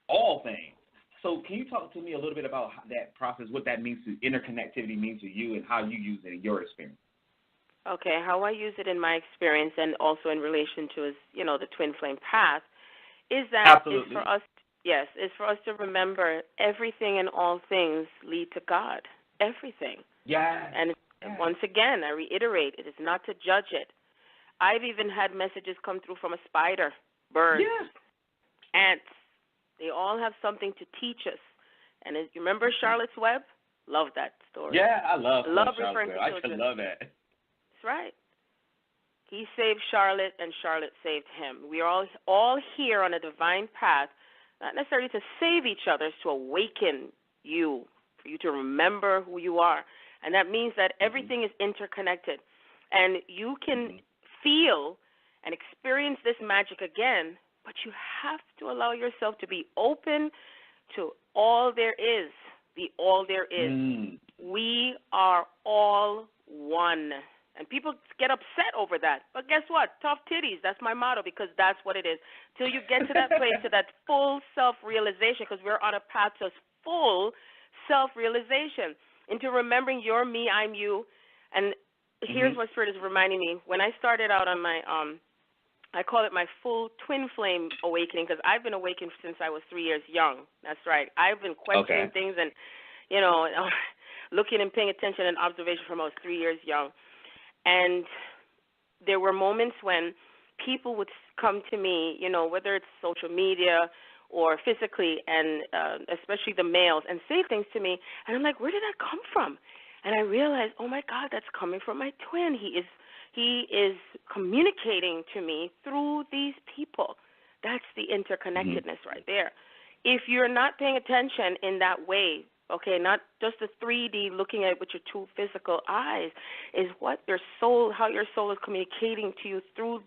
all things. So can you talk to me a little bit about that process, what that means to interconnectivity means to you, and how you use it in your experience?
Okay, how I use it in my experience, and also in relation to, the twin flame path, is that is for us. Yes, is for us to remember everything and all things lead to God. Everything.
Yeah.
And once again, I reiterate, it is not to judge it. I've even had messages come through from a spider, birds, ants. They all have something to teach us. And as you remember Charlotte's Web? Love that story.
Yeah, I love
referring to
children. I should love that.
That's right. He saved Charlotte, and Charlotte saved him. We are all here on a divine path, not necessarily to save each other, it's to awaken you, for you to remember who you are. And that means that everything is interconnected. And you can feel and experience this magic again, but you have to allow yourself to be open to all there is, the all there is. We are all one. And people get upset over that. But guess what? Tough titties. That's my motto, because that's what it is. Till you get to that place, to that full self-realization, because we're on a path to full self-realization, into remembering you're me, I'm you. And here's what Spirit is reminding me. When I started out on my, I call it my full twin flame awakening, because I've been awakened since I was 3 years young. That's right. I've been questioning things and, looking and paying attention and observation from I was 3 years young. And there were moments when people would come to me, whether it's social media or physically, and especially the males, and say things to me, and I'm like, where did that come from? And I realized, oh my God, that's coming from my twin. He is communicating to me through these people. That's the interconnectedness right there. If you're not paying attention in that way, okay, not just the 3D looking at it with your two physical eyes, is what your soul, how your soul is communicating to you through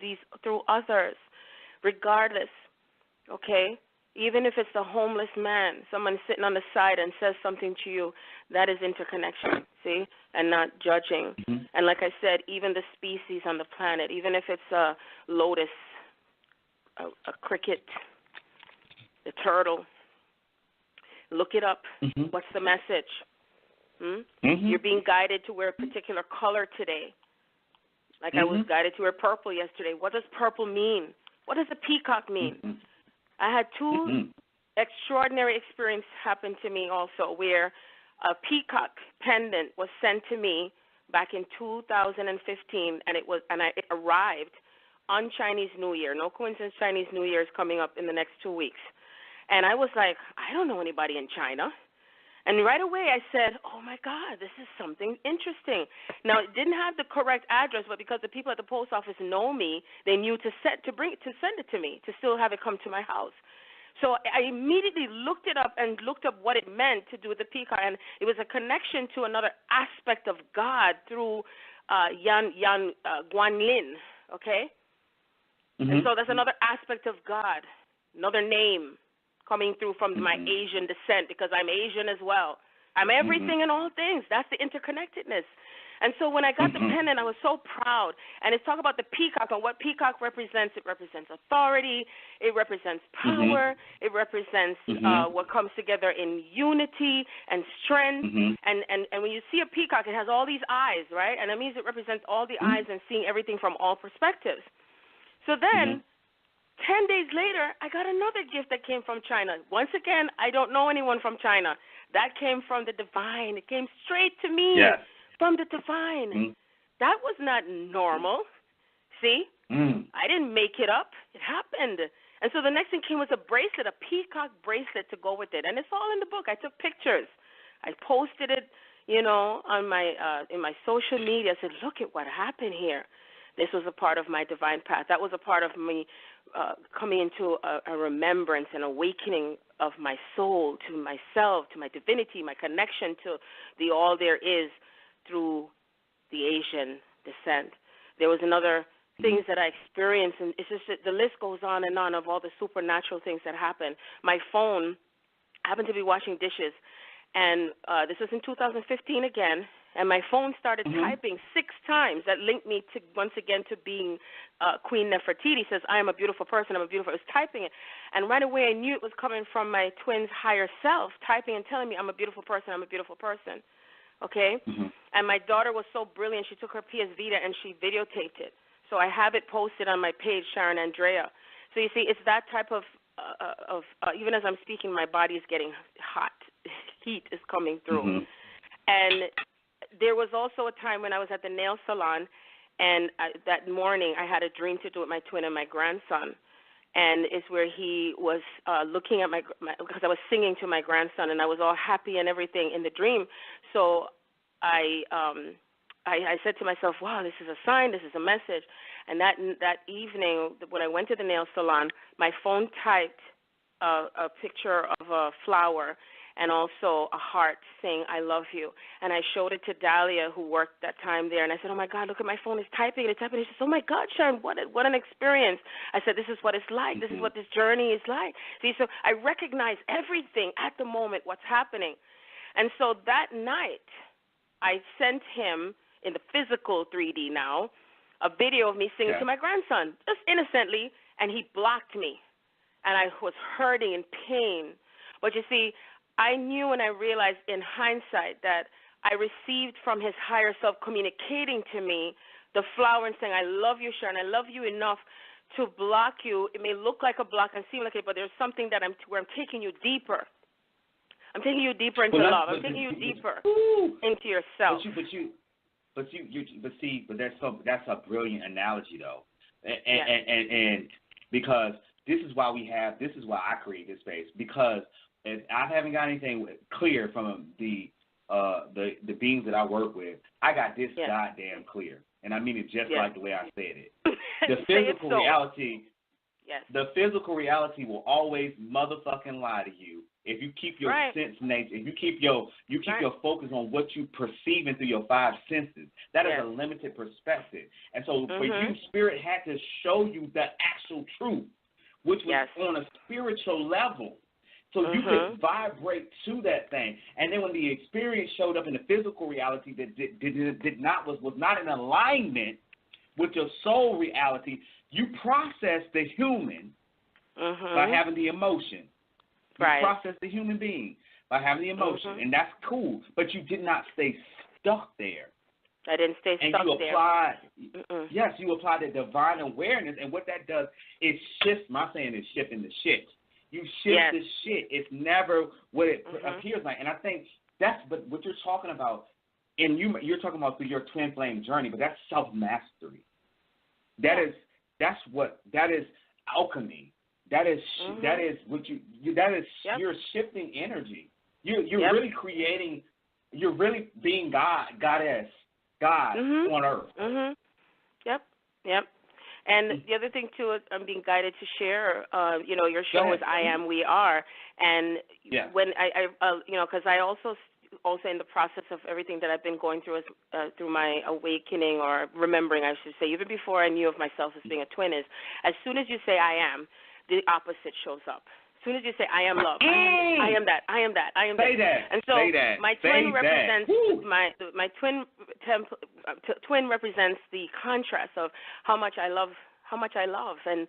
others, regardless, okay? Even if it's a homeless man, someone sitting on the side and says something to you, that is interconnection, see, and not judging. And like I said, even the species on the planet, even if it's a lotus, a cricket, the turtle, look it up. What's the message? You're being guided to wear a particular color today. Like I was guided to wear purple yesterday. What does purple mean? What does a peacock mean? I had two extraordinary experiences happen to me also, where a peacock pendant was sent to me back in 2015, and it arrived on Chinese New Year. No coincidence, Chinese New Year is coming up in the next 2 weeks. And I was like, I don't know anybody in China. And right away I said, oh, my God, this is something interesting. Now, it didn't have the correct address, but because the people at the post office know me, they knew to send it to me, to still have it come to my house. So I immediately looked it up and looked up what it meant to do with the peacock. And it was a connection to another aspect of God through Guanlin, okay? And so that's another aspect of God, another name coming through from my Asian descent, because I'm Asian as well. I'm everything and all things. That's the interconnectedness. And so when I got the pendant, I was so proud. And it's talk about the peacock and what peacock represents. It represents authority. It represents power. It represents what comes together in unity and strength. And when you see a peacock, it has all these eyes, right? And that means it represents all the eyes and seeing everything from all perspectives. So then 10 days later, I got another gift that came from China. Once again, I don't know anyone from China. That came from the divine. It came straight to me from the divine. That was not normal. See? I didn't make it up. It happened. And so the next thing came was a bracelet, a peacock bracelet to go with it. And it's all in the book. I took pictures. I posted it, on my in my social media. I said, look at what happened here. This was a part of my divine path. That was a part of me coming into a remembrance and awakening of my soul to myself, to my divinity, my connection to the all there is through the Asian descent. There was another things that I experienced, and it's just that the list goes on and on of all the supernatural things that happen. My phone, I happened to be washing dishes, And this was in 2015 again. And my phone started typing 6 times. That linked me to once again to being Queen Nefertiti. Says, I am a beautiful person. I'm a beautiful. I was typing it, and right away I knew it was coming from my twin's higher self, typing and telling me I'm a beautiful person. I'm a beautiful person. Okay. And my daughter was so brilliant. She took her PS Vita and she videotaped it. So I have it posted on my page, Sharon Andrea. So you see, it's that type of even as I'm speaking, my body is getting hot. Heat is coming through, and there was also a time when I was at the nail salon, and that morning I had a dream to do with my twin and my grandson, and it's where he was looking at my because I was singing to my grandson, and I was all happy and everything in the dream. So I said to myself, wow, this is a sign, this is a message. And that evening when I went to the nail salon, my phone typed a picture of a flower and also a heart saying, I love you. And I showed it to Dahlia, who worked that time there, and I said, oh, my God, look at my phone. It's typing. It's typing. She says, oh, my God, Sharon, what an experience. I said, this is what it's like. This is what this journey is like. See, so I recognize everything at the moment, what's happening. And so that night, I sent him, in the physical 3D now, a video of me singing to my grandson, just innocently, and he blocked me. And I was hurting in pain. But you see, I knew and I realized in hindsight that I received from his higher self communicating to me the flower and saying, I love you, Sharon, I love you enough to block you. It may look like a block and seem like it, but there's something that where I'm taking you deeper. I'm taking you deeper into love. I'm taking you deeper into yourself.
But that's a brilliant analogy though, and because this is why I create this space, because I haven't got anything clear from the beings that I work with. I got this goddamn clear, and I mean it just like the way I said it. The physical reality, the physical reality will always motherfucking lie to you if you keep your sense nature. If you keep your focus on what you perceiving through your 5 senses. That is a limited perspective, and so for you, Spirit had to show you the actual truth, which was on a spiritual level. So you could vibrate to that thing, and then when the experience showed up in the physical reality that was not in alignment with your soul reality, you process the human by having the emotion. You process the human being by having the emotion, and that's cool. But you did not stay stuck there.
I didn't stay stuck there.
You applied the divine awareness, and what that does is shift. My saying is shifting the shit. You shift the shit. It's never what it appears like. And I think that's what you're talking about, and you're talking about through your twin flame journey, but that's self-mastery. That is alchemy. That is what you're shifting energy. You're really creating, you're really being goddess on earth.
Yep. And the other thing, too, I'm being guided to share, your show is I Am, We Are. And when because I also in the process of everything that I've been going through through my awakening, or remembering, I should say, even before I knew of myself as being a twin, is as soon as you say I am, the opposite shows up. As soon as you say I am love, I am that, I am that, I am that.
Say that.
And so my twin represents my twin represents the contrast of how much I love, and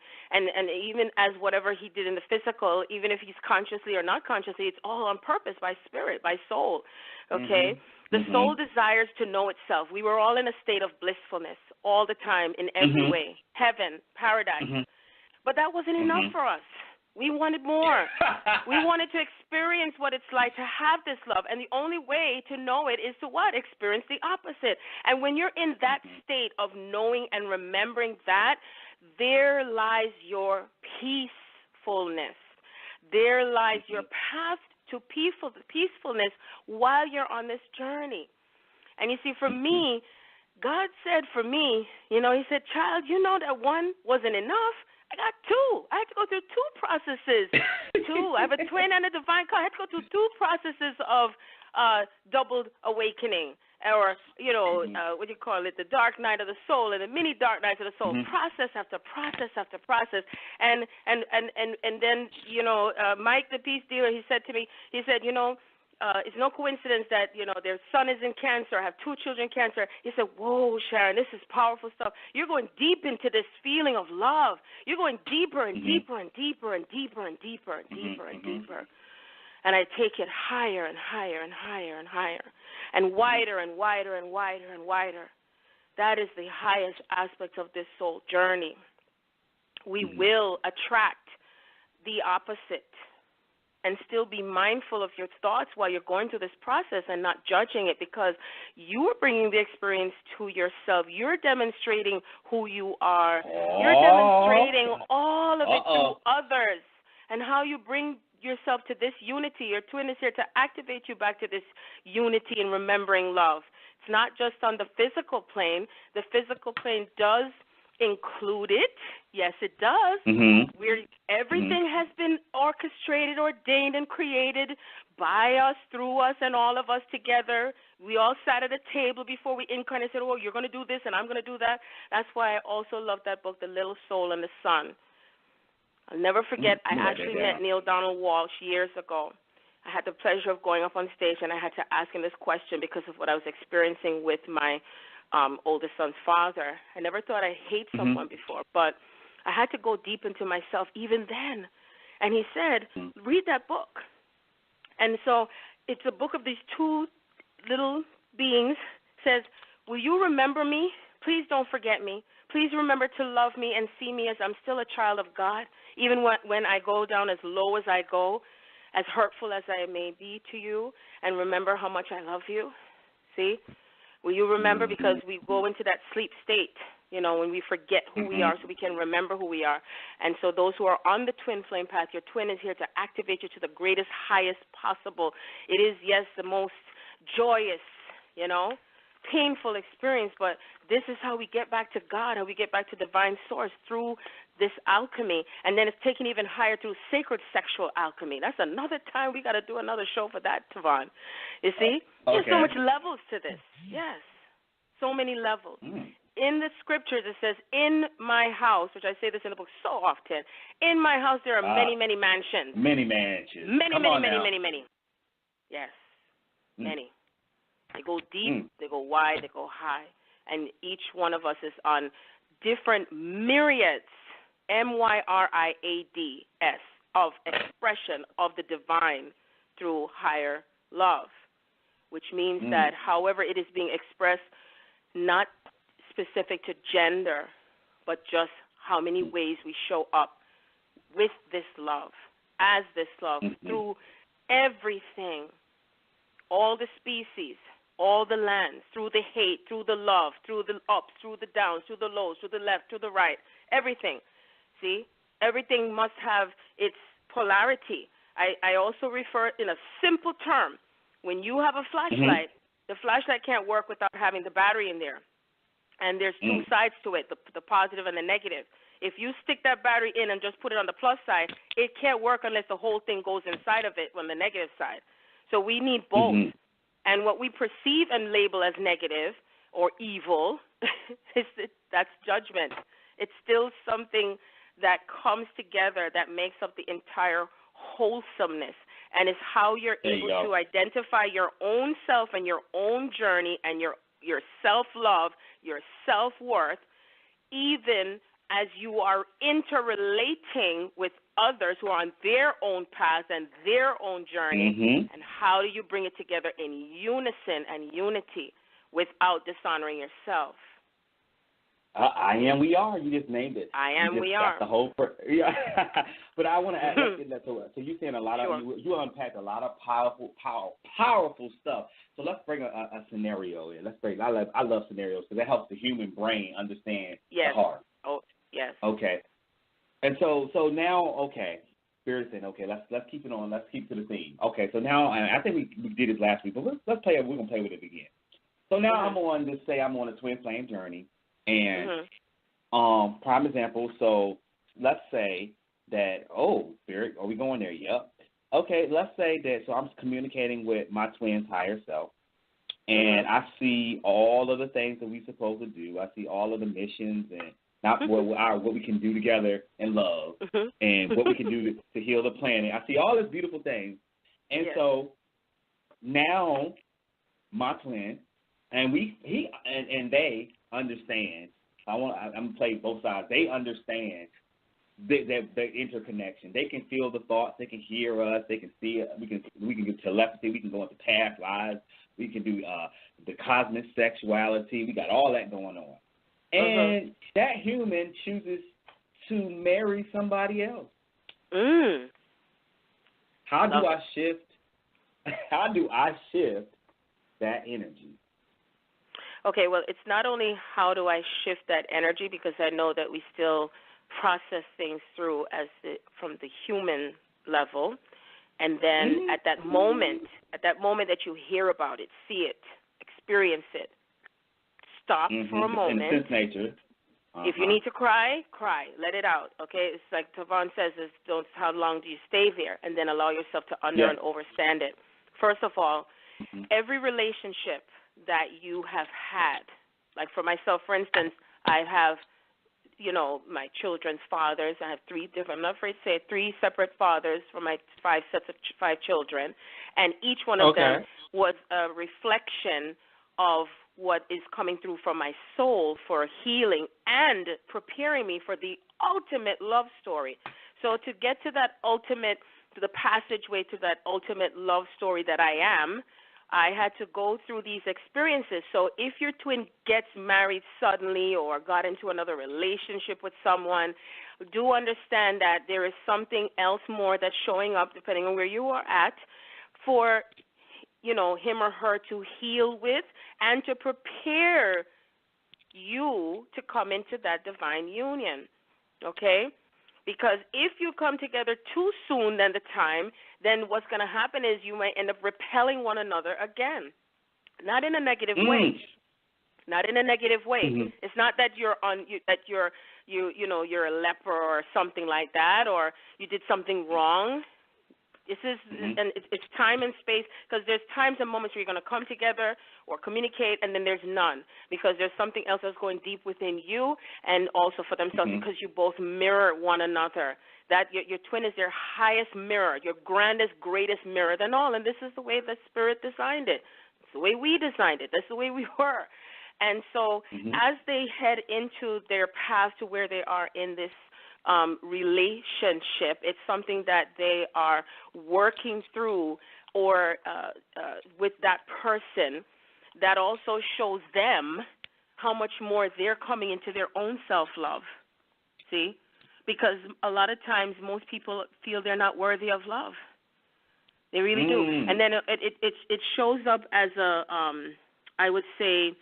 even as whatever he did in the physical, even if he's consciously or not consciously, it's all on purpose, by spirit, by soul. Okay? The soul desires to know itself. We were all in a state of blissfulness all the time, in every way, heaven, paradise. But that wasn't enough for us. We wanted more. We wanted to experience what it's like to have this love. And the only way to know it is to what? Experience the opposite. And when you're in that state of knowing and remembering that, there lies your peacefulness. There lies your path to peacefulness while you're on this journey. And you see, for me, God said for me, he said, child, you know that one wasn't enough. I got 2. I had to go through 2 processes. 2. I have a twin and a divine call. I had to go through 2 processes of doubled awakening, or what do you call it, the dark night of the soul and the mini dark nights of the soul. Process after process after process, and then Mike, the peace dealer, he said to me, it's no coincidence that, their son is in cancer, have 2 children cancer. He said, whoa, Sharon, this is powerful stuff. You're going deep into this feeling of love. You're going deeper and deeper and deeper and deeper and deeper and deeper and deeper. And I take it higher and higher and higher and higher and wider and wider and wider and wider. That is the highest aspect of this soul journey. We will attract the opposite and still be mindful of your thoughts while you're going through this process and not judging it, because you are bringing the experience to yourself. You're demonstrating who you are. You're demonstrating all of it to others and how you bring yourself to this unity. Your twin is here to activate you back to this unity and remembering love. It's not just on the physical plane. The physical plane does include it. Yes, it does. Everything has been orchestrated, ordained, and created by us, through us, and all of us together. We all sat at a table before we incarnated and said, oh, you're going to do this and I'm going to do that. That's why I also love that book, The Little Soul and the Sun. I'll never forget, I actually met Neil Donald Walsh years ago. I had the pleasure of going up on stage, and I had to ask him this question because of what I was experiencing with my oldest son's father. I never thought I'd hate someone before, but I had to go deep into myself even then. And he said, read that book. And so it's a book of these 2 little beings. It says, will you remember me? Please don't forget me. Please remember to love me and see me as I'm still a child of God, even when I go down as low as I go, as hurtful as I may be to you, and remember how much I love you. See? Will you remember? Because we go into that sleep state, when we forget who we are so we can remember who we are. And so those who are on the twin flame path, your twin is here to activate you to the greatest, highest possible. It is, yes, the most joyous, painful experience, but this is how we get back to God, how we get back to divine source through this alchemy. And then it's taken even higher through sacred sexual alchemy. That's another time. We got to do another show for that, Ta'Von. You see? There's so much levels to this. Yes. So many levels. In the scriptures, it says, in my house, which I say this in the book so often, in my house there are many, many mansions.
Many mansions.
Many. Yes. Many. They go deep, they go wide, they go high. And each one of us is on different myriads, myriads, of expression of the divine through higher love, which means that however it is being expressed, not specific to gender, but just how many ways we show up with this love, as this love, through everything, all the species, all the lands, through the hate, through the love, through the ups, through the downs, through the lows, through the left, through the right, everything. See? Everything must have its polarity. I also refer in a simple term. When you have a flashlight, the flashlight can't work without having the battery in there. And there's 2 sides to it, the positive and the negative. If you stick that battery in and just put it on the plus side, it can't work unless the whole thing goes inside of it on the negative side. So we need both. And what we perceive and label as negative or evil, that's judgment. It's still something that comes together that makes up the entire wholesomeness. And it's how you're able to identify your own self and your own journey and your self-love, your self-worth, even as you are interrelating with others who are on their own path and their own journey, and how do you bring it together in unison and unity without dishonoring yourself?
I am, we are. You just named it.
I am, we are.
The whole but I want to add that. So you're saying a lot of, you unpacked a lot of powerful stuff. So let's bring a scenario in. I love scenarios because it helps the human brain understand the heart.
Oh, yes.
Okay. And so now, Spirit saying, let's keep it on. Let's keep to the theme. Okay, so now, and I think we did it last week, but let's play it. We're going to play with it again. So now I'm on a twin flame journey. And prime example, so let's say that, Spirit, are we going there? Yep. Okay, let's say that, so I'm communicating with my twin's higher self, and I see all of the things that we're supposed to do. I see all of the missions and what we can do together in love and what we can do to heal the planet. I see all these beautiful things. And so now my twin, and they understand. I'm gonna play both sides. They understand the interconnection. They can feel the thoughts. They can hear us. They can see it. We can do telepathy. We can go into past lives. We can do the cosmic sexuality. We got all that going on. And that human chooses to marry somebody else. How do I shift? How do I shift that energy?
Okay, well, it's not only how do I shift that energy, because I know that we still process things through from the human level, and then at that moment that you hear about it, see it, experience it, stop for a moment.
In sense nature.
If you need to cry, cry. Let it out, okay? It's like Ta'Von says, how long do you stay there? And then allow yourself to and overstand it. First of all, every relationship that you have had, like for myself, for instance, I have, my children's fathers. I have I'm not afraid to say it, 3 separate fathers for my 5 sets of 5 children. And each one of them was a reflection of what is coming through from my soul for healing and preparing me for the ultimate love story. So to get to that to the passageway to that ultimate love story that I am, I had to go through these experiences. So if your twin gets married suddenly or got into another relationship with someone, do understand that there is something else more that's showing up, depending on where you are at, for him or her to heal with and to prepare you to come into that divine union, okay? Because if you come together too soon than the time, then what's going to happen is you might end up repelling one another again. Not in a negative way. Not in a negative way. It's not that you're a leper or something like that, or you did something wrong. This is, and it's time and space, because there's times and moments where you're going to come together or communicate, and then there's none, because there's something else that's going deep within you and also for themselves, because you both mirror one another. That your twin is their highest mirror, your grandest, greatest mirror than all, and this is the way the Spirit designed it. It's the way we designed it. That's the way we were. And so as they head into their path to where they are in this relationship, it's something that they are working through or with that person, that also shows them how much more they're coming into their own self-love. See? Because a lot of times most people feel they're not worthy of love. They really do. And then it shows up as I would say,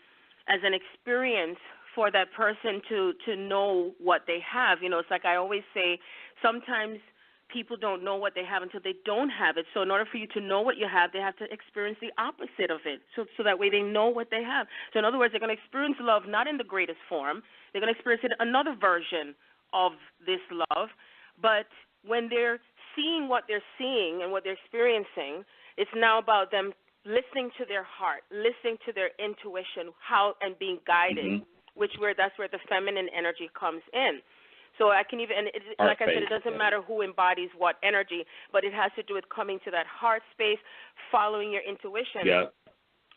as an experience for that person to know what they have. It's like I always say, sometimes people don't know what they have until they don't have it. So in order for you to know what you have, they have to experience the opposite of it, so that way they know what they have. So in other words, they're going to experience love not in the greatest form. They're going to experience it another version of this love. But when they're seeing what they're seeing and what they're experiencing, it's now about them listening to their heart, listening to their intuition, and being guided. That's where the feminine energy comes in. So I can even, like I said, it doesn't matter who embodies what energy, but it has to do with coming to that heart space, following your intuition.
Yeah.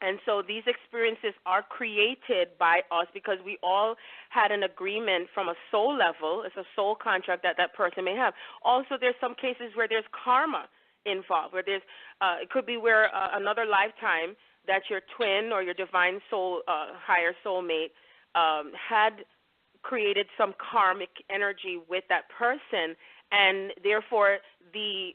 And so these experiences are created by us because we all had an agreement from a soul level. It's a soul contract that person may have. Also, there's some cases where there's karma involved, where there's, it could be where another lifetime that your twin or your divine soul, higher soulmate, had created some karmic energy with that person, and therefore the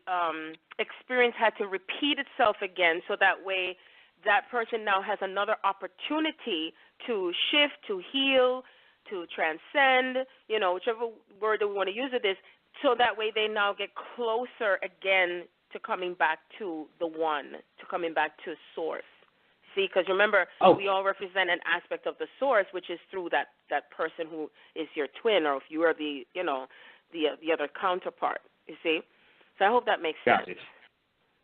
experience had to repeat itself again, so that way that person now has another opportunity to shift, to heal, to transcend, whichever word we want to use it is, so that way they now get closer again to coming back to the one, to coming back to source. See, because remember, we all represent an aspect of the source, which is through that person who is your twin, or if you are the other counterpart. You see, so I hope that makes sense.
Gotcha.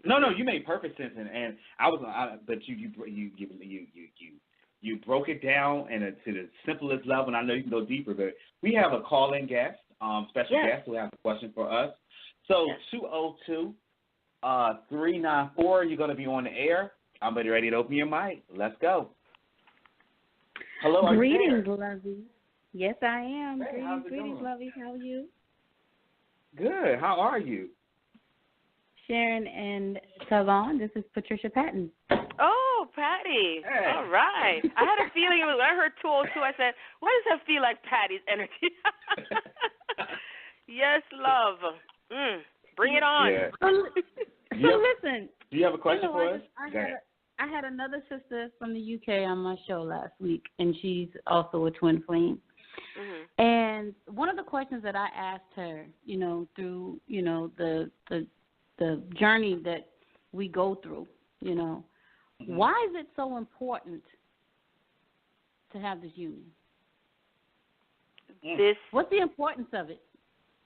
No, you made perfect sense, and but you broke it down and to the simplest level. And I know you can go deeper, but we have a call-in guest, special guest who has a question for us. So 202-394, you're going to be on the air. I'm ready to open your mic. Let's go. Hello, are you
Greetings,
there?
Lovey. Yes, I am.
Hey, how's it
Greetings,
going?
Lovey. How are you?
Good. How are you?
Sharon and Ta'Von. This is Patricia Patton.
Oh, Patty.
Hey.
All right. I had a feeling when I heard 202, I said, why does that feel like Patty's energy? Yes, love. Bring it on.
Yeah.
Listen.
Do you have a question for us?
I had another sister from the UK on my show last week, and she's also a twin flame.
Mm-hmm.
And one of the questions that I asked her, through, the journey that we go through, why is it so important to have this union? What's the importance of it?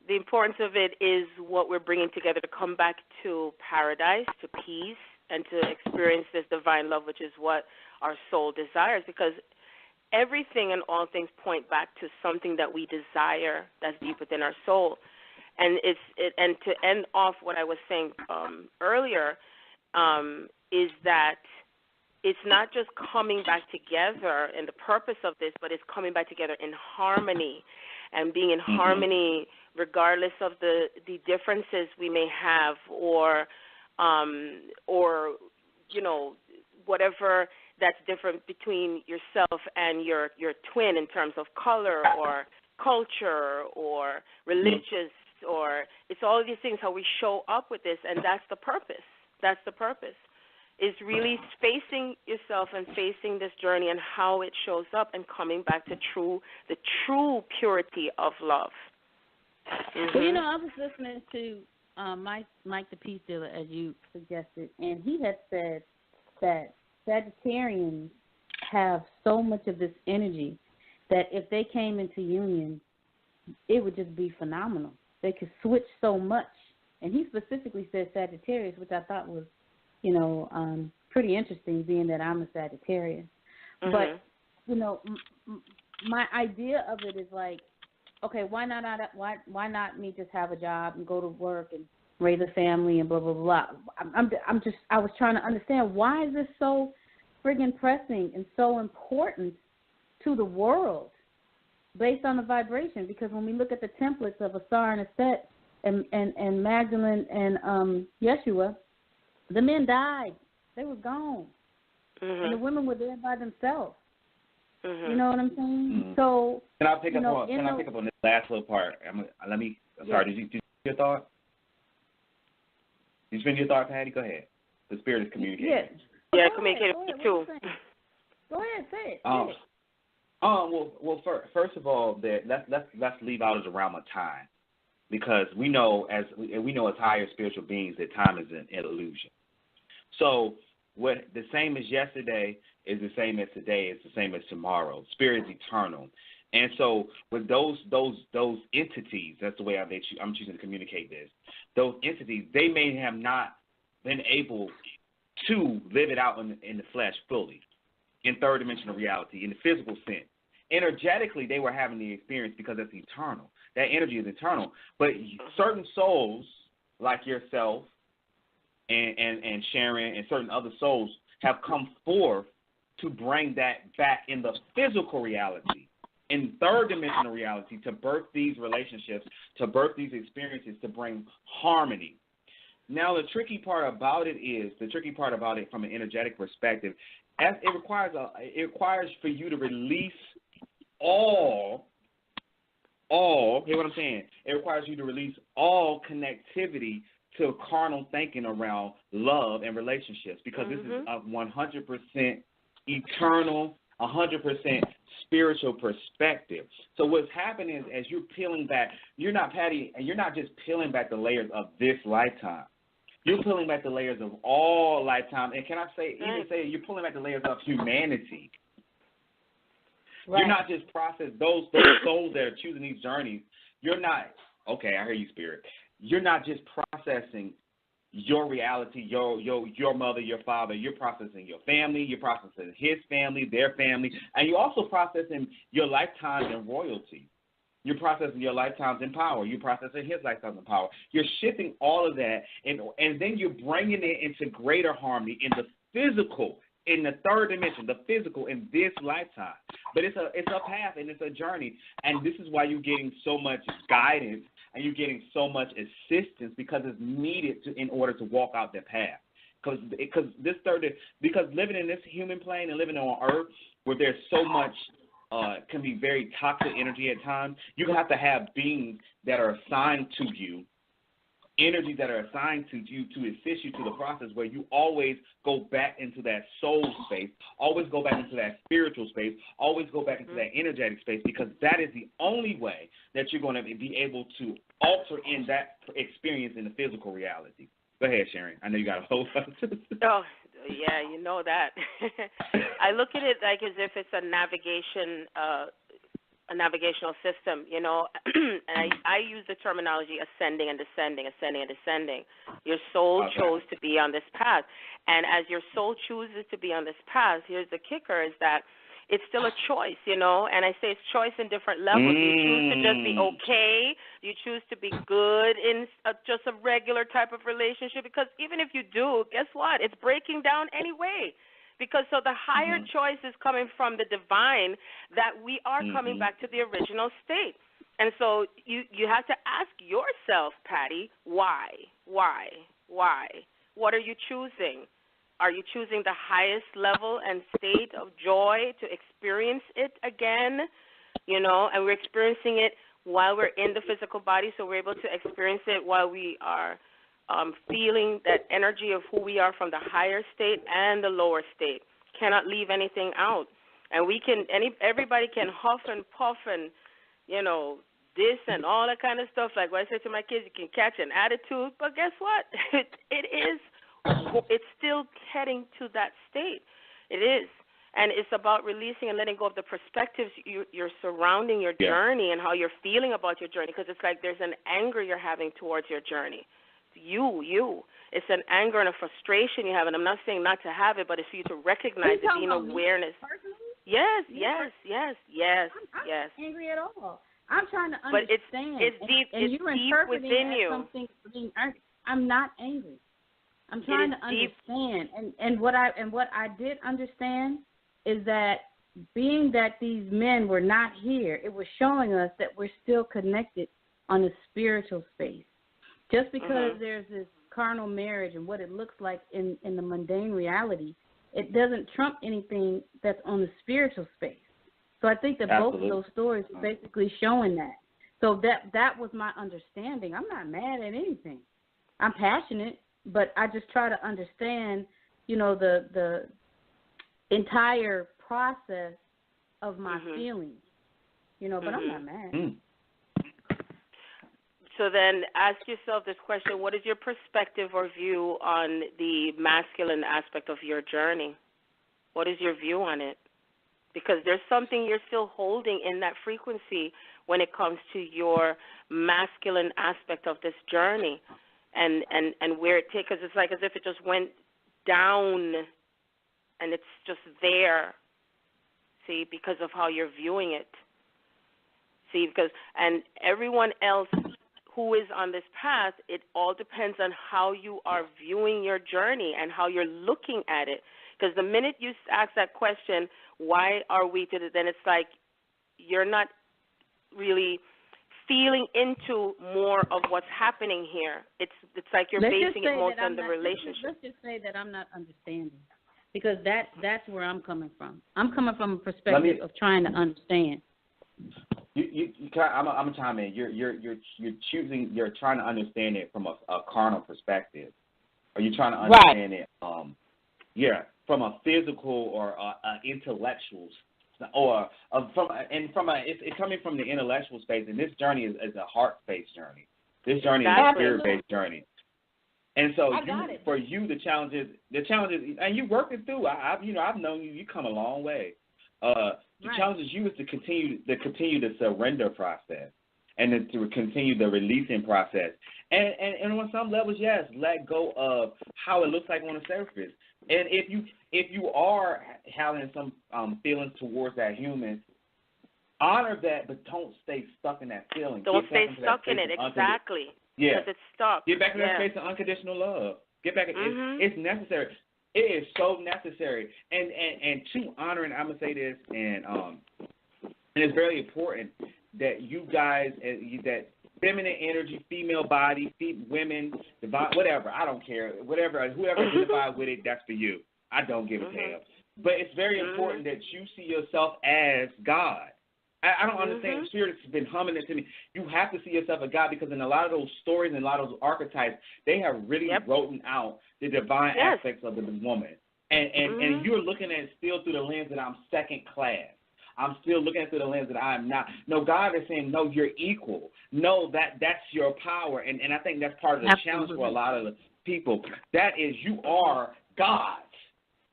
The importance of it is what we're bringing together to come back to paradise, to peace, and to experience this divine love, which is what our soul desires, because everything and all things point back to something that we desire that's deep within our soul. And and to end off what I was saying earlier, is that it's not just coming back together and the purpose of this, but it's coming back together in harmony and being in harmony regardless of the differences we may have or whatever that's different between yourself and your twin in terms of color or culture or religious, or it's all of these things, how we show up with this, and that's the purpose. That's the purpose, is really facing yourself and facing this journey and how it shows up and coming back to the true purity of love. Mm-hmm.
Well, I was listening to Mike the Peace Dealer, as you suggested, and he had said that Sagittarians have so much of this energy that if they came into union, it would just be phenomenal. They could switch so much. And he specifically said Sagittarius, which I thought was, pretty interesting, being that I'm a Sagittarius.
Mm-hmm.
But, my idea of it is like, okay, why not me just have a job and go to work and raise a family and blah, blah, blah. I was trying to understand, why is this so friggin' pressing and so important to the world based on the vibration? Because when we look at the templates of Asar and Aset and Magdalene and Yeshua, the men died. They were gone. Mm-hmm. And the women were there by themselves. Mm-hmm. You know what I'm saying? Mm-hmm. So
can I pick up on this last little part? Sorry, did you finish your thought? Did you finish your thought, Patty? Go ahead. The spirit is communicating.
Yes.
Yeah, communicating with me too.
Go ahead, say it.
Well, first of all, let's leave out of the realm of time, because we know as higher spiritual beings that time is an illusion. So what the same as yesterday is the same as today, is the same as tomorrow. Spirit is eternal. And so with those entities, that's the way I'm choosing to communicate this, those entities, they may have not been able to live it out in the flesh fully, in third dimensional reality, in the physical sense. Energetically, they were having the experience because it's eternal. That energy is eternal. But certain souls, like yourself and Sharon and certain other souls, have come forth to bring that back in the physical reality, in third dimensional reality, to birth these relationships, to birth these experiences, to bring harmony. Now, the tricky part about it from an energetic perspective, it requires for you to release all, hear what I'm saying? It requires you to release all connectivity to carnal thinking around love and relationships, because this is a 100% eternal, 100% spiritual perspective. So what's happening is, as you're peeling back, you're not just peeling back the layers of this lifetime. You're pulling back the layers of all lifetime, and can I say you're pulling back the layers of humanity. Right. You're not just processing those souls that are choosing these journeys. You're not, okay, I hear you, Spirit. You're not just processing your reality, your mother, your father. You're processing your family. You're processing his family, their family, and you're also processing your lifetimes in royalty. You're processing your lifetimes in power. You're processing his lifetimes in power. You're shifting all of that, and then you're bringing it into greater harmony in the physical in the third dimension, the physical in this lifetime. But it's a path and it's a journey, and this is why you're getting so much guidance and you're getting so much assistance, because it's needed in order to walk out that path. Because living in this human plane and living on Earth, where there's so much can be very toxic energy at times, you have to have beings that are assigned to you, energies that are assigned to you to assist you to the process, where you always go back into that soul space, always go back into that spiritual space, always go back into that energetic space, because that is the only way that you're going to be able to alter in that experience in the physical reality. Go ahead, Sharon. I know you got a whole lot to say.
Oh, yeah, you know that. I look at it like as if it's a navigational system, you know, and I use the terminology ascending and descending, ascending and descending. Your soul chose to be on this path, and as your soul chooses to be on this path, here's the kicker, is that it's still a choice, you know, and I say it's choice in different levels. You choose to just be okay. You choose to be good in just a regular type of relationship, because even if you do, guess what? It's breaking down anyway. Because so the higher choice is coming from the divine, that we are coming back to the original state. And so you have to ask yourself, Patty, why? What are you choosing? Are you choosing the highest level and state of joy to experience it again? You know, and we're experiencing it while we're in the physical body, so we're able to experience it while we are feeling that energy of who we are from the higher state and the lower state. Cannot leave anything out. And everybody can huff and puff and, you know, this and all that kind of stuff. Like what I said to my kids, you can catch an attitude, but guess what? It's still heading to that state. It is. And it's about releasing and letting go of the perspectives you're surrounding your journey and how you're feeling about your journey, because it's like there's an anger you're having towards your journey. You. It's an anger and a frustration you have, and I'm not saying not to have it, but it's for you to recognize it, being awareness. Yes.
I'm not angry at all. I'm trying to understand.
But it's deep.
And
it's
you're
deep
interpreting
within you.
Something being angry. I'm not angry. I'm trying to understand. And what I did understand is that being that these men were not here, it was showing us that we're still connected on a spiritual space. Just because there's this carnal marriage and what it looks like in the mundane reality, it doesn't trump anything that's on the spiritual space. So I think that both of those stories are basically showing that. So that was my understanding. I'm not mad at anything. I'm passionate, but I just try to understand, you know, the entire process of my feelings, you know, but I'm not mad.
So then ask yourself this question: what is your perspective or view on the masculine aspect of your journey? What is your view on it? Because there's something you're still holding in that frequency when it comes to your masculine aspect of this journey, and where it takes, because it's like as if it just went down and it's just there, see, because of how you're viewing it. See, and everyone else who is on this path, it all depends on how you are viewing your journey and how you're looking at it. Because the minute you ask that question, why are we to then it's like you're not really feeling into more of what's happening here. It's like you're basing it most on the relationship.
Let's just say that I'm not understanding, because that's where I'm coming from. I'm coming from a perspective of trying to understand.
I'm gonna chime in. You're trying to understand it from a carnal perspective. Are you trying to understand it? From a physical or intellectual, or it's coming from the intellectual space. And this journey is a heart-based journey. This journey is a spirit-based journey. And so for you, the challenge is, and you work it through. I've known you. You come a long way. The challenge is you is to continue the surrender process, and then to continue the releasing process. And on some levels, yes, let go of how it looks like on the surface. And if you are having some feelings towards that human, honor that, but don't stay stuck in that feeling.
Don't stay stuck in it, exactly.
Yeah.
Because it's stuck.
Get back to that space of unconditional love. Get back. It's necessary. It is so necessary. And to honor, and I'm going to say this, and it's very important that you guys, that feminine energy, female body, women, divine, whatever, I don't care. Whoever identifies with it, that's for you. I don't give a damn. But it's very important that you see yourself as God. I don't understand. Spirit has been humming it to me. You have to see yourself as God, because in a lot of those stories and a lot of those archetypes, they have really written out the divine aspects of the woman. And you're looking at it still through the lens that I'm second class. I'm still looking at it through the lens that I'm not. No, God is saying, no, you're equal. No, that's your power. And I think that's part of the challenge for a lot of the people. That is, you are God.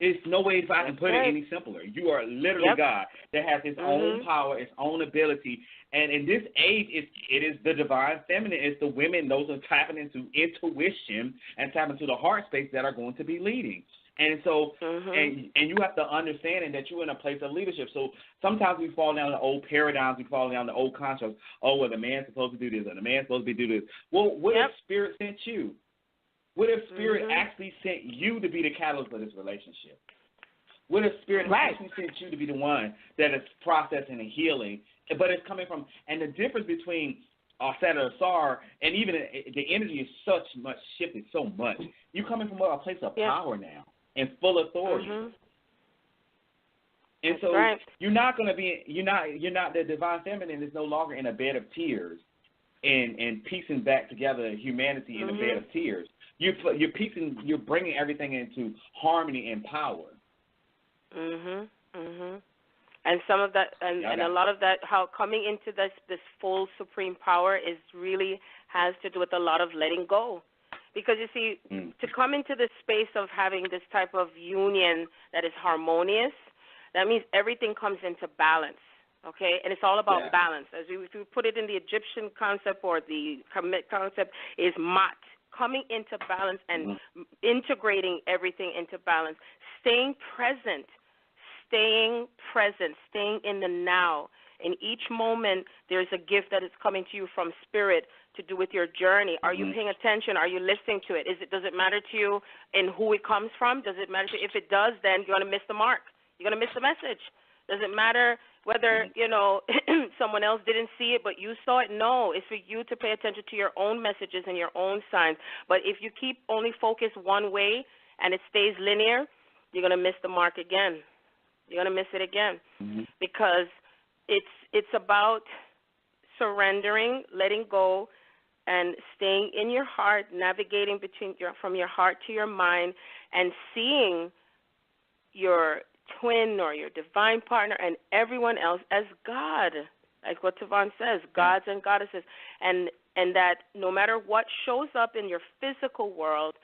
There's no way if I can put it any simpler. You are literally God that has its own power, its own ability. And in this age, it is the divine feminine. It's the women, those are tapping into intuition and tapping into the heart space that are going to be leading. And so, and you have to understand that you're in a place of leadership. So sometimes we fall down the old paradigms, we fall down the old constructs. Oh, well, the man's supposed to do this, and the man's supposed to do this. Well, what if Spirit sent you? What if Spirit actually sent you to be the catalyst of this relationship? What if Spirit actually sent you to be the one that is processing and healing, but it's coming from, and the difference between Offset or Sar, and even the energy is such much shifted so much. You're coming from a place of power now and full authority. And so you're not going to be, you're not the divine feminine is no longer in a bed of tears and piecing back together humanity in a bed of tears. You're bringing everything into harmony and power.
And some of that, and a lot of that, how coming into this full supreme power is really has to do with a lot of letting go. Because you see, to come into this space of having this type of union that is harmonious, that means everything comes into balance. Okay, and it's all about balance. If you put it in the Egyptian concept or the Kemet concept, is mat. Coming into balance and integrating everything into balance, staying present, staying in the now. In each moment, there's a gift that is coming to you from Spirit to do with your journey. Are you paying attention? Are you listening to it? Does it matter to you in who it comes from? Does it matter to you? If it does, then you're going to miss the mark. You're going to miss the message. Does it matter whether, someone else didn't see it but you saw it? No, it's for you to pay attention to your own messages and your own signs. But if you keep only focused one way and it stays linear, you're going to miss the mark again. You're going to miss it again because it's about surrendering, letting go, and staying in your heart, navigating from your heart to your mind, and seeing your twin or your divine partner and everyone else as God, like what Ta'Von says, gods and goddesses, and that no matter what shows up in your physical world,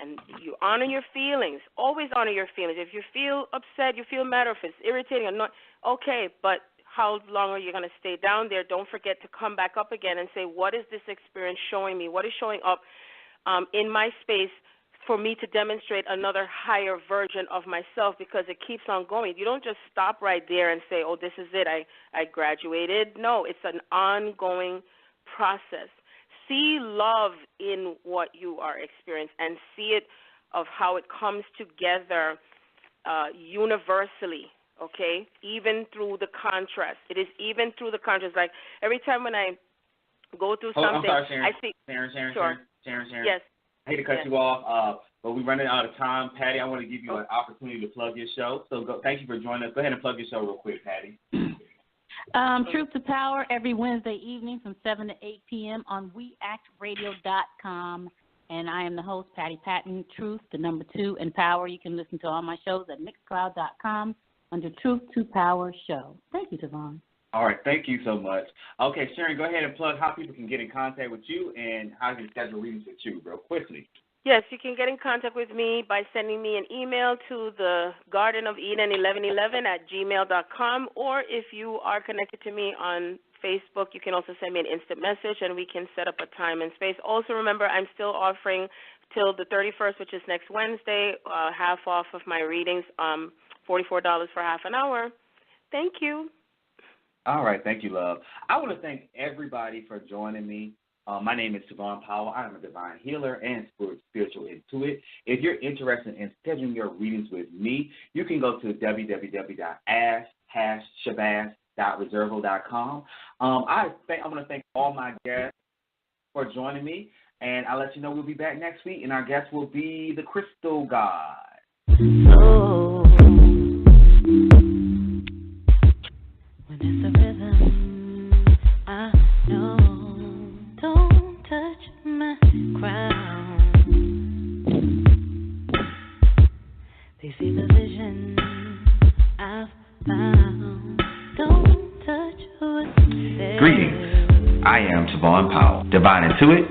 and you honor your feelings, always honor your feelings. If you feel upset, you feel mad, or if it's irritating or not, okay, but how long are you going to stay down there? Don't forget to come back up again and say, what is this experience showing me? What is showing up in my space for me to demonstrate another higher version of myself, because it keeps on going. You don't just stop right there and say, oh, this is it, I graduated. No, it's an ongoing process. See love in what you are experiencing and see it of how it comes together universally, okay, even through the contrast. It is even through the contrast. Like every time when I go through something,
I'm sorry, Sharon.
I see.
Sharon.
Yes.
I hate to cut you off, but we're running out of time. Patty, I want to give you an opportunity to plug your show. So thank you for joining us. Go ahead and plug your show real quick, Patty.
Truth to Power every Wednesday evening from 7 to 8 p.m. on weactradio.com. And I am the host, Patty Patton. Truth, the number 2, and Power. You can listen to all my shows at mixcloud.com under Truth to Power Show. Thank you, Ta'Von.
All right, thank you so much. Okay, Sharon, go ahead and plug how people can get in contact with you and how you can schedule readings with you real quickly.
Yes, you can get in contact with me by sending me an email to the Garden of Eden 1111 at gmail.com, or if you are connected to me on Facebook, you can also send me an instant message and we can set up a time and space. Also, remember, I'm still offering till the 31st, which is next Wednesday, half off of my readings, $44 for half an hour. Thank you.
All right, thank you, love. I want to thank everybody for joining me My name is Ta'Von Powell. I am a divine healer and spiritual intuit. If you're interested in scheduling your readings with me, you can go to www.ask-shabazz.reservo.com. I want to thank all my guests for joining me, and I'll let you know we'll be back next week, and our guest will be the Crystal God.
Oh, when it's a rhythm, I know. Don't touch my crown. They see the vision I've found. Don't touch what's there.
Greetings. I am Ta'Von Powell, divine intuit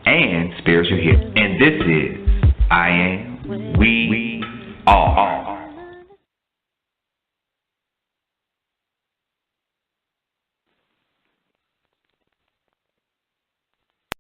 and spiritual healer. And this is I Am, We Are.